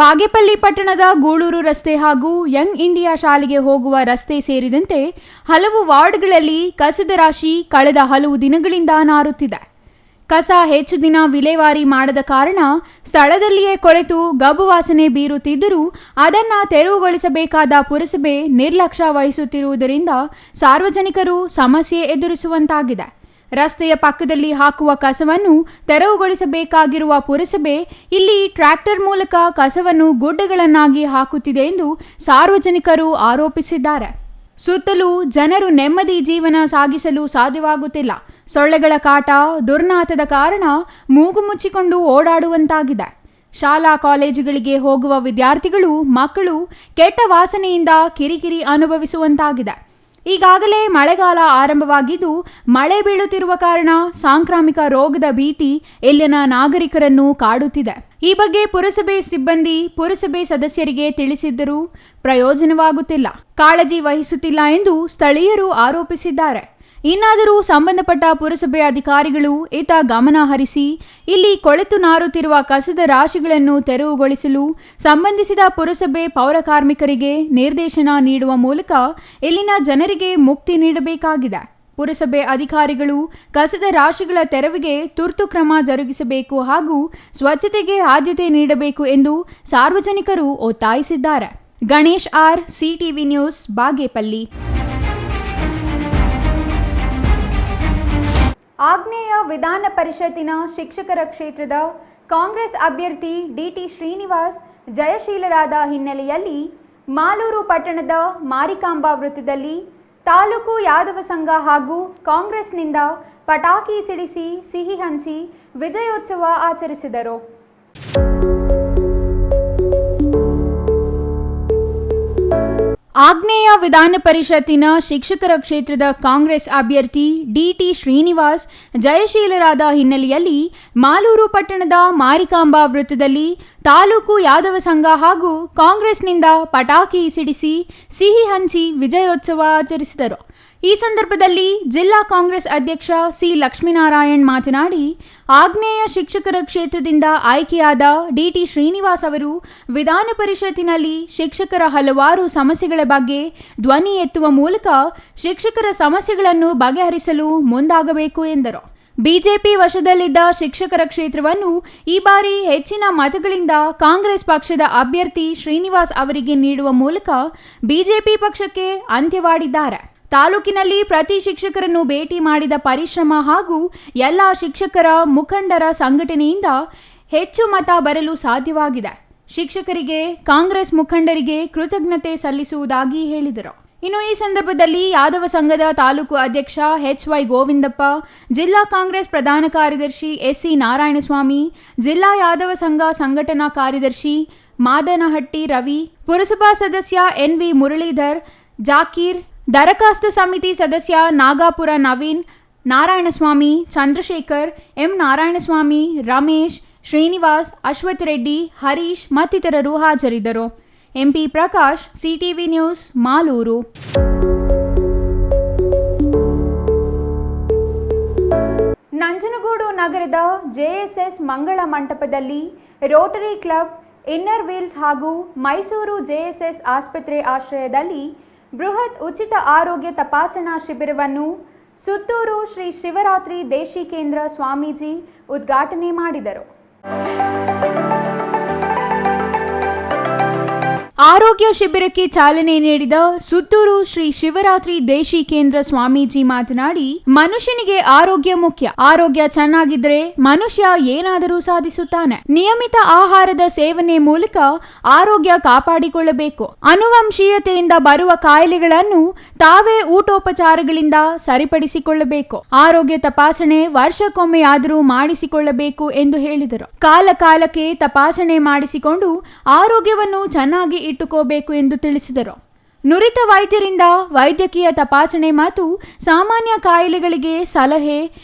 ಬಾಗೇಪಲ್ಲಿ ಪಟ್ಟಣದ ಗೂಳೂರು ರಸ್ತೆ ಹಾಗೂ ಯಂಗ್ ಇಂಡಿಯಾ ಶಾಲೆಗೆ ಹೋಗುವ ರಸ್ತೆ ಸೇರಿದಂತೆ ಹಲವು ವಾರ್ಡ್ಗಳಲ್ಲಿ ಕಸದ ರಾಶಿ ಕಳೆದ ಹಲವು ದಿನಗಳಿಂದ ನಾರುತ್ತಿದೆ. ಕಸ ಹೆಚ್ಚು ದಿನ ವಿಲೇವಾರಿ ಮಾಡದ ಕಾರಣ ಸ್ಥಳದಲ್ಲಿಯೇ ಕೊಳೆತು ಗಬ್ಬು ವಾಸನೆ ಬೀರುತ್ತಿದ್ದರೂ ಅದನ್ನು ತೆರವುಗೊಳಿಸಬೇಕಾದ ಪುರಸಭೆ ನಿರ್ಲಕ್ಷ್ಯ ವಹಿಸುತ್ತಿರುವುದರಿಂದ ಸಾರ್ವಜನಿಕರು ಸಮಸ್ಯೆ ಎದುರಿಸುವಂತಾಗಿದೆ. ರಸ್ತೆಯ ಪಕ್ಕದಲ್ಲಿ ಹಾಕುವ ಕಸವನ್ನು ತೆರವುಗೊಳಿಸಬೇಕಾಗಿರುವ ಪುರಸಭೆ ಇಲ್ಲಿ ಟ್ರ್ಯಾಕ್ಟರ್ ಮೂಲಕ ಕಸವನ್ನು ಗುಡ್ಡೆಗಳನ್ನಾಗಿ ಹಾಕುತ್ತಿದೆ ಎಂದು ಸಾರ್ವಜನಿಕರು ಆರೋಪಿಸಿದ್ದಾರೆ. ಸುತ್ತಲೂ ಜನರು ನೆಮ್ಮದಿ ಜೀವನ ಸಾಗಿಸಲು ಸಾಧ್ಯವಾಗುತ್ತಿಲ್ಲ. ಸೊಳ್ಳೆಗಳ ಕಾಟ, ದುರ್ನಾತದ ಕಾರಣ ಮೂಗು ಮುಚ್ಚಿಕೊಂಡು ಓಡಾಡುವಂತಾಗಿದೆ. ಶಾಲಾ ಕಾಲೇಜುಗಳಿಗೆ ಹೋಗುವ ವಿದ್ಯಾರ್ಥಿಗಳು, ಮಕ್ಕಳು ಕೆಟ್ಟ ವಾಸನೆಯಿಂದ ಕಿರಿಕಿರಿ ಅನುಭವಿಸುವಂತಾಗಿದೆ. ಈಗಾಗಲೇ ಮಳೆಗಾಲ ಆರಂಭವಾಗಿದ್ದು, ಮಳೆ ಬೀಳುತ್ತಿರುವ ಕಾರಣ ಸಾಂಕ್ರಾಮಿಕ ರೋಗದ ಭೀತಿ ಇಲ್ಲಿನ ನಾಗರಿಕರನ್ನು ಕಾಡುತ್ತಿದೆ. ಈ ಬಗ್ಗೆ ಪುರಸಭೆ ಸಿಬ್ಬಂದಿ ಪುರಸಭೆ ಸದಸ್ಯರಿಗೆ ತಿಳಿಸಿದ್ದರೂ ಪ್ರಯೋಜನವಾಗುತ್ತಿಲ್ಲ, ಕಾಳಜಿ ವಹಿಸುತ್ತಿಲ್ಲ ಎಂದು ಸ್ಥಳೀಯರು ಆರೋಪಿಸಿದ್ದಾರೆ. ಇನ್ನಾದರೂ ಸಂಬಂಧಪಟ್ಟ ಪುರಸಭೆ ಅಧಿಕಾರಿಗಳು ಇತ್ತ ಗಮನ ಹರಿಸಿ ಇಲ್ಲಿ ಕೊಳೆತು ನಾರುತ್ತಿರುವ ಕಸದ ರಾಶಿಗಳನ್ನು ತೆರವುಗೊಳಿಸಲು ಸಂಬಂಧಿಸಿದ ಪುರಸಭೆ ಪೌರ ಕಾರ್ಮಿಕರಿಗೆ ನಿರ್ದೇಶನ ನೀಡುವ ಮೂಲಕ ಇಲ್ಲಿನ ಜನರಿಗೆ ಮುಕ್ತಿ ನೀಡಬೇಕಾಗಿದೆ. ಪುರಸಭೆ ಅಧಿಕಾರಿಗಳು ಕಸದ ರಾಶಿಗಳ ತೆರವಿಗೆ ತುರ್ತು ಕ್ರಮ ಜರುಗಿಸಬೇಕು ಹಾಗೂ ಸ್ವಚ್ಛತೆಗೆ ಆದ್ಯತೆ ನೀಡಬೇಕು ಎಂದು ಸಾರ್ವಜನಿಕರು ಒತ್ತಾಯಿಸಿದ್ದಾರೆ. Ganesh R, CTV news, Bagepalli. ಆಗ್ನೇಯ ವಿಧಾನ ಪರಿಷತ್ತಿನ ಶಿಕ್ಷಕರ ಕ್ಷೇತ್ರದ ಕಾಂಗ್ರೆಸ್ ಅಭ್ಯರ್ಥಿ ಡಿಟಿ ಶ್ರೀನಿವಾಸ್ ಜಯಶೀಲರಾದ ಹಿನ್ನೆಲೆಯಲ್ಲಿ ಮಾಲೂರು ಪಟ್ಟಣದ ಮಾರಿಕಾಂಬಾ ವೃತ್ತದಲ್ಲಿ ತಾಲೂಕು ಯಾದವ ಸಂಘ ಹಾಗೂ ಕಾಂಗ್ರೆಸ್ನಿಂದ ಪಟಾಕಿ ಸಿಡಿಸಿ ಸಿಹಿ ಹಂಚಿ ವಿಜಯೋತ್ಸವ ಆಚರಿಸಿದರು. ಆಗ್ನೇಯ ವಿಧಾನ ಪರಿಷತ್ತಿನ ಶಿಕ್ಷಕರ ಕ್ಷೇತ್ರದ ಕಾಂಗ್ರೆಸ್ ಅಭ್ಯರ್ಥಿ ಡಿಟಿ ಶ್ರೀನಿವಾಸ್ ಜಯಶೀಲರಾದ ಹಿನ್ನೆಲೆಯಲ್ಲಿ ಮಾಲೂರು ಪಟ್ಟಣದ ಮಾರಿಕಾಂಬಾ ವೃತ್ತದಲ್ಲಿ ತಾಲೂಕು ಯಾದವ ಸಂಘ ಹಾಗೂ ಕಾಂಗ್ರೆಸ್ನಿಂದ ಪಟಾಕಿ ಸಿಡಿಸಿ ಸಿಹಿ ಹಂಚಿ ವಿಜಯೋತ್ಸವ ಆಚರಿಸಿದರು. ಈ ಸಂದರ್ಭದಲ್ಲಿ ಜಿಲ್ಲಾ ಕಾಂಗ್ರೆಸ್ ಅಧ್ಯಕ್ಷ ಸಿ ಲಕ್ಷ್ಮೀನಾರಾಯಣ್ ಮಾತನಾಡಿ, ಆಗ್ನೇಯ ಶಿಕ್ಷಕರ ಕ್ಷೇತ್ರದಿಂದ ಆಯ್ಕೆಯಾದ ಡಿಟಿ ಶ್ರೀನಿವಾಸ್ ಅವರು ವಿಧಾನ ಪರಿಷತ್ತಿನಲ್ಲಿ ಶಿಕ್ಷಕರ ಹಲವಾರು ಸಮಸ್ಯೆಗಳ ಬಗ್ಗೆ ಧ್ವನಿ ಎತ್ತುವ ಮೂಲಕ ಶಿಕ್ಷಕರ ಸಮಸ್ಯೆಗಳನ್ನು ಬಗೆಹರಿಸಲು ಮುಂದಾಗಬೇಕು ಎಂದರು. ಬಿಜೆಪಿ ವಶದಲ್ಲಿದ್ದ ಶಿಕ್ಷಕರ ಕ್ಷೇತ್ರವನ್ನು ಈ ಬಾರಿ ಹೆಚ್ಚಿನ ಮತಗಳಿಂದ ಕಾಂಗ್ರೆಸ್ ಪಕ್ಷದ ಅಭ್ಯರ್ಥಿ ಶ್ರೀನಿವಾಸ್ ಅವರಿಗೆ ನೀಡುವ ಮೂಲಕ ಬಿಜೆಪಿ ಪಕ್ಷಕ್ಕೆ ಅಂತ್ಯವಾಡಿದ್ದಾರೆ. ತಾಲೂಕಿನಲ್ಲಿ ಪ್ರತಿ ಶಿಕ್ಷಕರನ್ನು ಭೇಟಿ ಮಾಡಿದ ಪರಿಶ್ರಮ ಹಾಗೂ ಎಲ್ಲ ಶಿಕ್ಷಕರ ಮುಖಂಡರ ಸಂಘಟನೆಯಿಂದ ಹೆಚ್ಚು ಮತ ಬರಲು ಸಾಧ್ಯವಾಗಿದೆ. ಶಿಕ್ಷಕರಿಗೆ, ಕಾಂಗ್ರೆಸ್ ಮುಖಂಡರಿಗೆ ಕೃತಜ್ಞತೆ ಸಲ್ಲಿಸುವುದಾಗಿ ಹೇಳಿದರು. ಇನ್ನು ಈ ಸಂದರ್ಭದಲ್ಲಿ ಯಾದವ ಸಂಘದ ತಾಲೂಕು ಅಧ್ಯಕ್ಷ HY ಗೋವಿಂದಪ್ಪ, ಜಿಲ್ಲಾ ಕಾಂಗ್ರೆಸ್ ಪ್ರಧಾನ ಕಾರ್ಯದರ್ಶಿ SC ನಾರಾಯಣಸ್ವಾಮಿ, ಜಿಲ್ಲಾ ಯಾದವ ಸಂಘ ಸಂಘಟನಾ ಕಾರ್ಯದರ್ಶಿ ಮಾದನಹಟ್ಟಿ ರವಿ, ಪುರಸಭಾ ಸದಸ್ಯ NV ಮುರಳೀಧರ್, ಜಾಕೀರ್, ದರಖಾಸ್ತು ಸಮಿತಿ ಸದಸ್ಯ ನಾಗಾಪುರ ನವೀನ್, ನಾರಾಯಣಸ್ವಾಮಿ, ಚಂದ್ರಶೇಖರ್, ಎಂ ನಾರಾಯಣಸ್ವಾಮಿ, ರಮೇಶ್, ಶ್ರೀನಿವಾಸ್, ಅಶ್ವಥ್ ರೆಡ್ಡಿ, ಹರೀಶ್ ಮತ್ತಿತರರು ಹಾಜರಿದ್ದರು. MP Prakash, CTV news, Malur. Nanjangud ನಗರದ JSS ಮಂಗಳ ಮಂಟಪದಲ್ಲಿ ರೋಟರಿ ಕ್ಲಬ್ ಇನ್ನರ್ ವೀಲ್ಸ್ ಹಾಗೂ ಮೈಸೂರು JSS ಆಸ್ಪತ್ರೆ ಆಶ್ರಯದಲ್ಲಿ ಬೃಹತ್ ಉಚಿತ ಆರೋಗ್ಯ ತಪಾಸಣಾ ಶಿಬಿರವನ್ನು ಸುತ್ತೂರು ಶ್ರೀ ಶಿವರಾತ್ರಿ ದೇಶಿಕೇಂದ್ರ ಸ್ವಾಮೀಜಿ ಉದ್ಘಾಟನೆ ಮಾಡಿದರು. ಆರೋಗ್ಯ ಶಿಬಿರಕ್ಕೆ ಚಾಲನೆ ನೀಡಿದ ಸುತ್ತೂರು ಶ್ರೀ ಶಿವರಾತ್ರಿ ದೇಶಿಕೇಂದ್ರ ಸ್ವಾಮೀಜಿ ಮಾತನಾಡಿ, ಮನುಷ್ಯನಿಗೆ ಆರೋಗ್ಯ ಮುಖ್ಯ. ಆರೋಗ್ಯ ಚೆನ್ನಾಗಿದ್ರೆ ಮನುಷ್ಯ ಏನಾದರೂ ಸಾಧಿಸುತ್ತಾನೆ. ನಿಯಮಿತ ಆಹಾರದ ಸೇವನೆ ಮೂಲಕ ಆರೋಗ್ಯ ಕಾಪಾಡಿಕೊಳ್ಳಬೇಕು. ಅನುವಂಶೀಯತೆಯಿಂದ ಬರುವ ಕಾಯಿಲೆಗಳನ್ನು ತಾವೇ ಊಟೋಪಚಾರಗಳಿಂದ ಸರಿಪಡಿಸಿಕೊಳ್ಳಬೇಕು. ಆರೋಗ್ಯ ತಪಾಸಣೆ ವರ್ಷಕ್ಕೊಮ್ಮೆಯಾದರೂ ಮಾಡಿಸಿಕೊಳ್ಳಬೇಕು ಎಂದು ಹೇಳಿದರು. ಕಾಲಕ್ಕೆ ತಪಾಸಣೆ ಮಾಡಿಸಿಕೊಂಡು ಆರೋಗ್ಯವನ್ನು ಚೆನ್ನಾಗಿ ಇಟ್ಟುಕೋಬೇಕು ಎಂದು ತಿಳಿಸಿದರು. ನುರಿತ ವೈದ್ಯರಿಂದ ವೈದ್ಯಕೀಯ ತಪಾಸಣೆ ಮತ್ತು ಸಾಮಾನ್ಯ ಕಾಯಿಲೆಗಳಿಗೆ ಸಲಹೆ,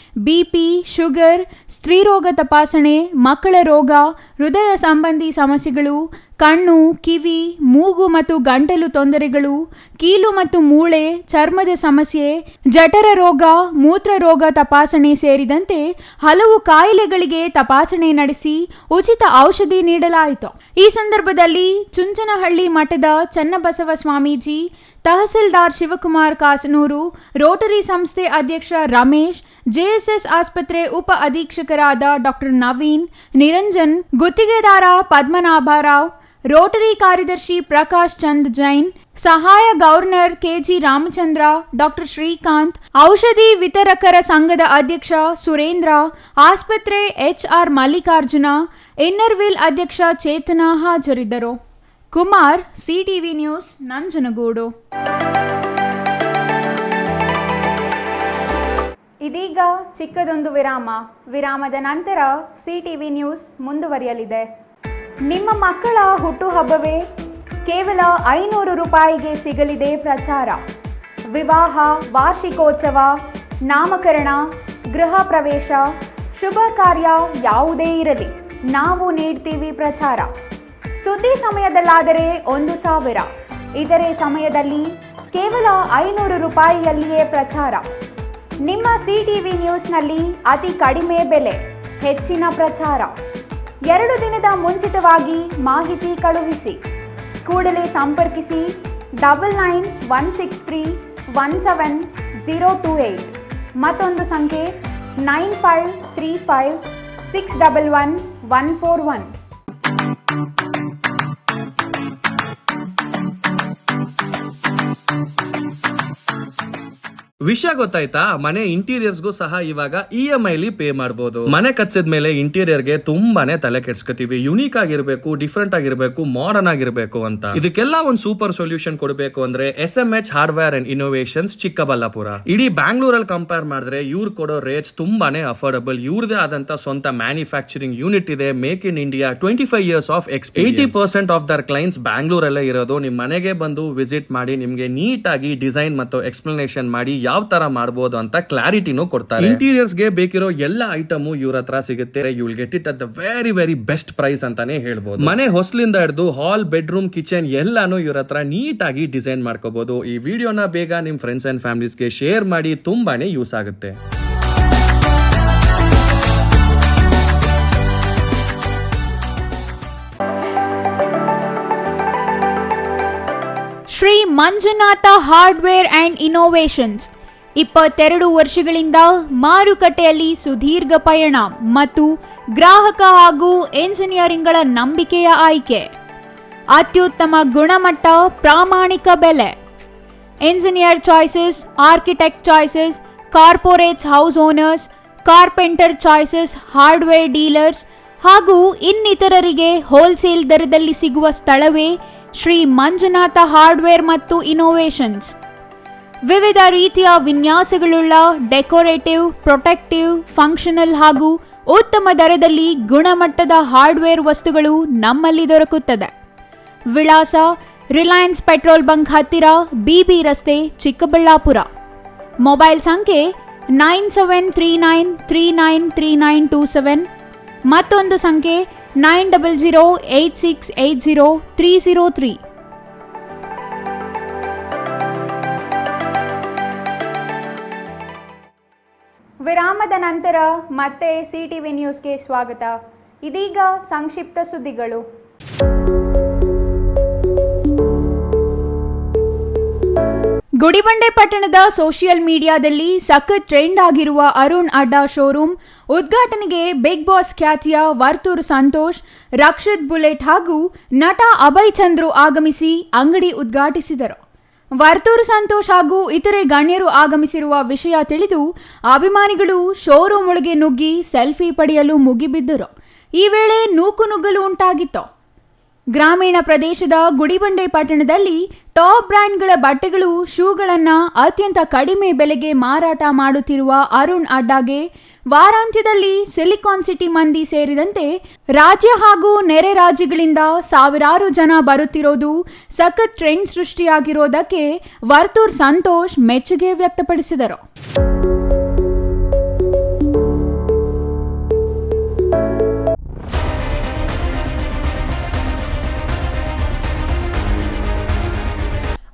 BP, ಶುಗರ್, ಸ್ತ್ರೀರೋಗ ತಪಾಸಣೆ, ಮಕ್ಕಳ ರೋಗ, ಹೃದಯ ಸಂಬಂಧಿ ಸಮಸ್ಯೆಗಳು, ಕಣ್ಣು, ಕಿವಿ, ಮೂಗು ಮತ್ತು ಗಂಟಲು ತೊಂದರೆಗಳು, ಕೀಲು ಮತ್ತು ಮೂಳೆ, ಚರ್ಮದ ಸಮಸ್ಯೆ, ಜಠರ ರೋಗ, ಮೂತ್ರ ರೋಗ ತಪಾಸಣೆ ಸೇರಿದಂತೆ ಹಲವು ಕಾಯಿಲೆಗಳಿಗೆ ತಪಾಸಣೆ ನಡೆಸಿ ಉಚಿತ ಔಷಧಿ ನೀಡಲಾಯಿತು. ಈ ಸಂದರ್ಭದಲ್ಲಿ ಚುಂಚನಹಳ್ಳಿ ಮಠದ ಚನ್ನಬಸವ ಸ್ವಾಮೀಜಿ, ತಹಸೀಲ್ದಾರ್ ಶಿವಕುಮಾರ್ ಕಾಸನೂರು, ರೋಟರಿ ಸಂಸ್ಥೆ ಅಧ್ಯಕ್ಷ ರಮೇಶ್, JSS ಆಸ್ಪತ್ರೆ ಉಪ ಅಧೀಕ್ಷಕರಾದ ಡಾಕ್ಟರ್ ನವೀನ್, ನಿರಂಜನ್, ಗುತ್ತಿಗೆದಾರ ಪದ್ಮನಾಭರಾವ್, ರೋಟರಿ ಕಾರ್ಯದರ್ಶಿ ಪ್ರಕಾಶ್ ಚಂದ್ ಜೈನ್, ಸಹಾಯ governor KG Ramachandra, doctor Srikanth, ಔಷಧಿ ವಿತರಕರ ಸಂಘದ ಅಧ್ಯಕ್ಷ ಸುರೇಂದ್ರ, ಆಸ್ಪತ್ರೆ HR ಮಲ್ಲಿಕಾರ್ಜುನ, ಇನ್ನರ್ವೀಲ್ ಅಧ್ಯಕ್ಷ ಚೇತನ ಹಾಜರಿದ್ದರು. Kumar, CTV news, Nanjangud. ಇದೀಗ ಚಿಕ್ಕದೊಂದು ವಿರಾಮದ ನಂತರ CTV ನ್ಯೂಸ್ ಮುಂದುವರಿಯಲಿದೆ. ನಿಮ್ಮ ಮಕ್ಕಳ ಹುಟ್ಟುಹಬ್ಬವೇ ಕೇವಲ 500 ರೂಪಾಯಿಗೆ ಸಿಗಲಿದೆ ಪ್ರಚಾರ. ವಿವಾಹ, ವಾರ್ಷಿಕೋತ್ಸವ, ನಾಮಕರಣ, ಗೃಹ ಪ್ರವೇಶ, ಶುಭ ಕಾರ್ಯ ಯಾವುದೇ ಇರಲಿ, ನಾವು ನೀಡ್ತೀವಿ ಪ್ರಚಾರ. ಸುದ್ದಿ ಸಮಯದಲ್ಲಾದರೆ 1,000, ಇತರೆ ಸಮಯದಲ್ಲಿ ಕೇವಲ 500 ರೂಪಾಯಿಯಲ್ಲಿಯೇ ಪ್ರಚಾರ. ನಿಮ್ಮ CTV ನ್ಯೂಸ್ನಲ್ಲಿ ಅತಿ ಕಡಿಮೆ ಬೆಲೆ, ಹೆಚ್ಚಿನ ಪ್ರಚಾರ. 2 ದಿನದ ಮುಂಚಿತವಾಗಿ ಮಾಹಿತಿ ಕಳುಹಿಸಿ. ಕೂಡಲೇ ಸಂಪರ್ಕಿಸಿ 9916317028. ಮತ್ತೊಂದು ಸಂಖ್ಯೆ 9535611141. ವಿಷಯ ಗೊತ್ತಾಯ್ತಾ? ಮನೆ ಇಂಟೀರಿಯರ್ಸ್ಗೂ ಸಹ ಇವಾಗ EMI ಪೇ ಮಾಡಬಹುದು. ಮನೆ ಕಚ್ಚಿದ ಮೇಲೆ ಇಂಟೀರಿಯರ್ಗೆ ತುಂಬಾನೇ ತಲೆ ಕೆಡ್ಸ್ಕೊತೀವಿ. ಯುನೀಕ್ ಆಗಿರ್ಬೇಕು, ಡಿಫ್ರೆಂಟ್ ಆಗಿರ್ಬೇಕು, ಮಾಡರ್ನ್ ಆಗಿರ್ಬೇಕು ಅಂತ. ಇದಕ್ಕೆಲ್ಲ ಒಂದು ಸೂಪರ್ ಸೊಲ್ಯೂಷನ್ ಕೊಡಬೇಕು ಅಂದ್ರೆ SMH hardware and innovations Chikkaballapur. ಇಡೀ ಬ್ಯಾಂಗ್ಳೂರಲ್ಲಿ ಕಂಪೇರ್ ಮಾಡಿದ್ರೆ ಇವ್ರು ಕೊಡೋ ರೇಟ್ಸ್ ತುಂಬಾನೇ ಅಫೋರ್ಡಬಲ್. ಇವ್ರದೇ ಆದಂತ ಸ್ವಂತ ಮ್ಯಾನುಫ್ಯಾಕ್ಚರಿಂಗ್ ಯೂನಿಟ್ ಇದೆ. Make in India, 25 years of experience. 80% of their clients ಬ್ಯಾಂಗ್ಳೂರಲ್ಲೇ ಇರೋದು. ನಿಮ್ ಮನೆಗೆ ಬಂದು ವಿಸಿಟ್ ಮಾಡಿ ನಿಮ್ಗೆ ನೀಟ್ ಆಗಿ ಡಿಸೈನ್ ಮತ್ತು ಎಕ್ಸ್ಪ್ಲನೇಷನ್ ಮಾಡಿ ಯಾವ ತರ ಮಾಡಬಹುದು ಅಂತ ಕ್ಲಾರಿಟಿನೂ ಕೊಡ್ತಾರೆ. ಇಂಟೀರಿಯರ್ಸ್ ಗೆ ಬೇಕಿರೋ ಎಲ್ಲ ಐಟಮ್ ಇವ್ರ ಹತ್ರ ಸಿಗುತ್ತೆ. You will get it at the very best price ಅಂತಾನೆ ಹೇಳ್ಬೋದು. ಮನೆ ಹೊಸಲಿಂದ ಹಿಡಿದು ಹಾಲ್, ಬೆಡ್ರೂಮ್, ಕಿಚನ್ ಎಲ್ಲಾನು ಇವ್ರ ಹತ್ರ ನೀಟ್ ಆಗಿ ಡಿಸೈನ್ ಮಾಡ್ಕೋಬಹುದು. ಈ ವಿಡಿಯೋನ ಬೇಗ ನಿಮ್ ಫ್ರೆಂಡ್ಸ್ ಅಂಡ್ ಫ್ಯಾಮಿಲೀಸ್ಗೆ ಶೇರ್ ಮಾಡಿ, ತುಂಬಾನೇ ಯೂಸ್ ಆಗುತ್ತೆ. Shri Manjunatha hardware and innovations 22 ವರ್ಷಗಳಿಂದ ಮಾರುಕಟ್ಟೆಯಲ್ಲಿ ಸುದೀರ್ಘ ಪಯಣ ಮತ್ತು ಗ್ರಾಹಕ ಹಾಗೂ ಎಂಜಿನಿಯರಿಂಗ್ಗಳ ನಂಬಿಕೆಯ ಆಯ್ಕೆ. ಅತ್ಯುತ್ತಮ ಗುಣಮಟ್ಟ, ಪ್ರಾಮಾಣಿಕ ಬೆಲೆ. Engineer choices, architect choices, corporates, house owners, carpenter choices, hardware dealers ಹಾಗೂ ಇನ್ನಿತರರಿಗೆ ಹೋಲ್ಸೇಲ್ ದರದಲ್ಲಿ ಸಿಗುವ ಸ್ಥಳವೇ ಶ್ರೀ ಮಂಜುನಾಥ ಹಾರ್ಡ್ವೇರ್ ಮತ್ತು ಇನ್ನೋವೇಷನ್ಸ್. ವಿವಿಧ ರೀತಿಯ ವಿನ್ಯಾಸಗಳುಳ್ಳ ಡೆಕೋರೇಟಿವ್, ಪ್ರೊಟೆಕ್ಟಿವ್, ಫಂಕ್ಷನಲ್ ಹಾಗೂ ಉತ್ತಮ ದರದಲ್ಲಿ ಗುಣಮಟ್ಟದ ಹಾರ್ಡ್ವೇರ್ ವಸ್ತುಗಳು ನಮ್ಮಲ್ಲಿ ದೊರಕುತ್ತದೆ. ವಿಳಾಸ: ರಿಲಯನ್ಸ್ ಪೆಟ್ರೋಲ್ ಬಂಕ್ ಹತ್ತಿರ, BB ರಸ್ತೆ, ಚಿಕ್ಕಬಳ್ಳಾಪುರ. ಮೊಬೈಲ್ ಸಂಖ್ಯೆ 9739393927. ಮತ್ತೊಂದು ಸಂಖ್ಯೆ 9008680303. ವಿರಾಮದ ನಂತರ ಮತ್ತೆ CTV ನ್ಯೂಸ್ಗೆ ಸ್ವಾಗತ. ಇದೀಗ ಸಂಕ್ಷಿಪ್ತ ಸುದ್ದಿಗಳು. ಗುಡಿಬಂಡೆ ಪಟ್ಟಣದ ಸೋಷಿಯಲ್ ಮೀಡಿಯಾದಲ್ಲಿ ಸಖತ್ ಟ್ರೆಂಡ್ ಆಗಿರುವ ಅರುಣ್ ಅಡ್ಡಾ ಶೋರೂಮ್ ಉದ್ಘಾಟನೆಗೆ ಬಿಗ್ ಬಾಸ್ ಖ್ಯಾತಿಯ ವರ್ತೂರು ಸಂತೋಷ್, ರಕ್ಷಿತ್ ಬುಲೆಟ್ ಹಾಗೂ ನಟ ಅಭಯ್ ಚಂದ್ರು ಆಗಮಿಸಿ ಅಂಗಡಿ ಉದ್ಘಾಟಿಸಿದರು. ವರ್ತೂರು ಸಂತೋಷ್ ಹಾಗೂ ಇತರೆ ಗಣ್ಯರು ಆಗಮಿಸಿರುವ ವಿಷಯ ತಿಳಿದು ಅಭಿಮಾನಿಗಳು ಶೋರೂಮ್ ಒಳಗೆ ನುಗ್ಗಿ ಸೆಲ್ಫಿ ಪಡೆಯಲು ಮುಗಿಬಿದ್ದರು. ಈ ವೇಳೆ ನೂಕುನುಗ್ಗಲು ಉಂಟಾಗಿತ್ತು. ಗ್ರಾಮೀಣ ಪ್ರದೇಶದ ಗುಡಿಬಂಡೆ ಪಟ್ಟಣದಲ್ಲಿ ಟಾಪ್ ಬ್ರ್ಯಾಂಡ್ಗಳ ಬಟ್ಟೆಗಳು, ಶೂಗಳನ್ನು ಅತ್ಯಂತ ಕಡಿಮೆ ಬೆಲೆಗೆ ಮಾರಾಟ ಮಾಡುತ್ತಿರುವ ಅರುಣ್ ಅಡ್ಡಾಗೆ ವಾರಾಂತ್ಯದಲ್ಲಿ ಸಿಲಿಕಾನ್ ಸಿಟಿ ಮಂದಿ ಸೇರಿದಂತೆ ರಾಜ್ಯ ಹಾಗೂ ನೆರೆ ರಾಜ್ಯಗಳಿಂದ ಸಾವಿರಾರು ಜನ ಬರುತ್ತಿರೋದು ಸಖತ್ ಟ್ರೆಂಡ್ ಸೃಷ್ಟಿಯಾಗಿರೋದಕ್ಕೆ ವರ್ತೂರ್ ಸಂತೋಷ್ ಮೆಚ್ಚುಗೆ ವ್ಯಕ್ತಪಡಿಸಿದರು.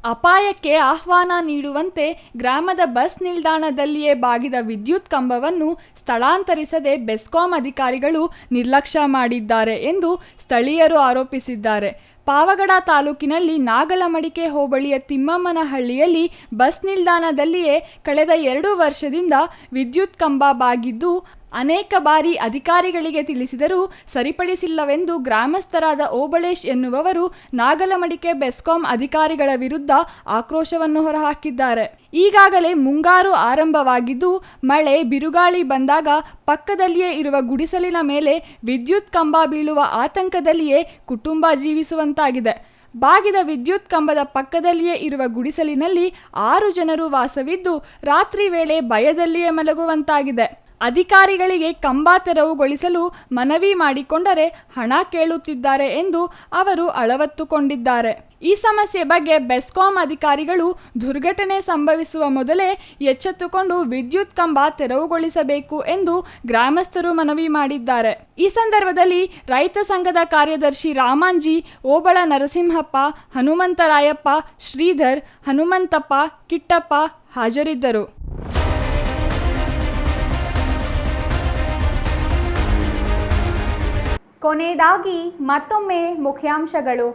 ಅಪಾಯಕ್ಕೆ ಆಹ್ವಾನ ನೀಡುವಂತೆ ಗ್ರಾಮದ ಬಸ್ ನಿಲ್ದಾಣದಲ್ಲಿಯೇ ಬಾಗಿದ ವಿದ್ಯುತ್ ಕಂಬವನ್ನು ಸ್ಥಳಾಂತರಿಸದೆ ಬೆಸ್ಕಾಂ ಅಧಿಕಾರಿಗಳು ನಿರ್ಲಕ್ಷ್ಯ ಮಾಡಿದ್ದಾರೆ ಎಂದು ಸ್ಥಳೀಯರು ಆರೋಪಿಸಿದ್ದಾರೆ. ಪಾವಗಡ ತಾಲೂಕಿನಲ್ಲಿ ನಾಗಲಮಡಿಕೆ ಹೋಬಳಿಯ ತಿಮ್ಮಮ್ಮನಹಳ್ಳಿಯಲ್ಲಿ ಬಸ್ ನಿಲ್ದಾಣದಲ್ಲಿಯೇ ಕಳೆದ 2 ವರ್ಷದಿಂದ ವಿದ್ಯುತ್ ಕಂಬ ಬಾಗಿದ್ದು ಅನೇಕ ಬಾರಿ ಅಧಿಕಾರಿಗಳಿಗೆ ತಿಳಿಸಿದರೂ ಸರಿಪಡಿಸಿಲ್ಲವೆಂದು ಗ್ರಾಮಸ್ಥರಾದ ಓಬಳೇಶ್ ಎನ್ನುವವರು ನಾಗಲಮಡಿಕೆ ಬೆಸ್ಕಾಂ ಅಧಿಕಾರಿಗಳ ವಿರುದ್ಧ ಆಕ್ರೋಶವನ್ನು ಹೊರಹಾಕಿದ್ದಾರೆ. ಈಗಾಗಲೇ ಮುಂಗಾರು ಆರಂಭವಾಗಿದ್ದು ಮಳೆ ಬಿರುಗಾಳಿ ಬಂದಾಗ ಪಕ್ಕದಲ್ಲಿಯೇ ಇರುವ ಗುಡಿಸಲಿನ ಮೇಲೆ ವಿದ್ಯುತ್ ಕಂಬ ಬೀಳುವ ಆತಂಕದಲ್ಲಿಯೇ ಕುಟುಂಬ ಜೀವಿಸುವಂತಾಗಿದೆ. ಬಾಗಿದ ವಿದ್ಯುತ್ ಕಂಬದ ಪಕ್ಕದಲ್ಲಿಯೇ ಇರುವ ಗುಡಿಸಲಿನಲ್ಲಿ 6 ಜನರು ವಾಸವಿದ್ದು ರಾತ್ರಿ ವೇಳೆ ಭಯದಲ್ಲಿಯೇ ಮಲಗುವಂತಾಗಿದೆ. ಅಧಿಕಾರಿಗಳಿಗೆ ಕಂಬ ತೆರವುಗೊಳಿಸಲು ಮನವಿ ಮಾಡಿಕೊಂಡರೆ ಹಣ ಕೇಳುತ್ತಿದ್ದಾರೆ ಎಂದು ಅವರು ಅಳವತ್ತುಕೊಂಡಿದ್ದಾರೆ. ಈ ಸಮಸ್ಯೆ ಬಗ್ಗೆ ಬೆಸ್ಕಾಂ ಅಧಿಕಾರಿಗಳು ದುರ್ಘಟನೆ ಸಂಭವಿಸುವ ಮೊದಲೇ ಎಚ್ಚೆತ್ತುಕೊಂಡು ವಿದ್ಯುತ್ ಕಂಬ ತೆರವುಗೊಳಿಸಬೇಕು ಎಂದು ಗ್ರಾಮಸ್ಥರು ಮನವಿ ಮಾಡಿದ್ದಾರೆ. ಈ ಸಂದರ್ಭದಲ್ಲಿ ರೈತ ಸಂಘದ ಕಾರ್ಯದರ್ಶಿ ರಾಮಾಂಜಿ, ಓಬಳ ನರಸಿಂಹಪ್ಪ, ಹನುಮಂತರಾಯಪ್ಪ, ಶ್ರೀಧರ್, ಹನುಮಂತಪ್ಪ, ಕಿಟ್ಟಪ್ಪ ಹಾಜರಿದ್ದರು. ಕೊನೆಯದಾಗಿ ಮತ್ತೊಮ್ಮೆ ಮುಖ್ಯಾಂಶಗಳು.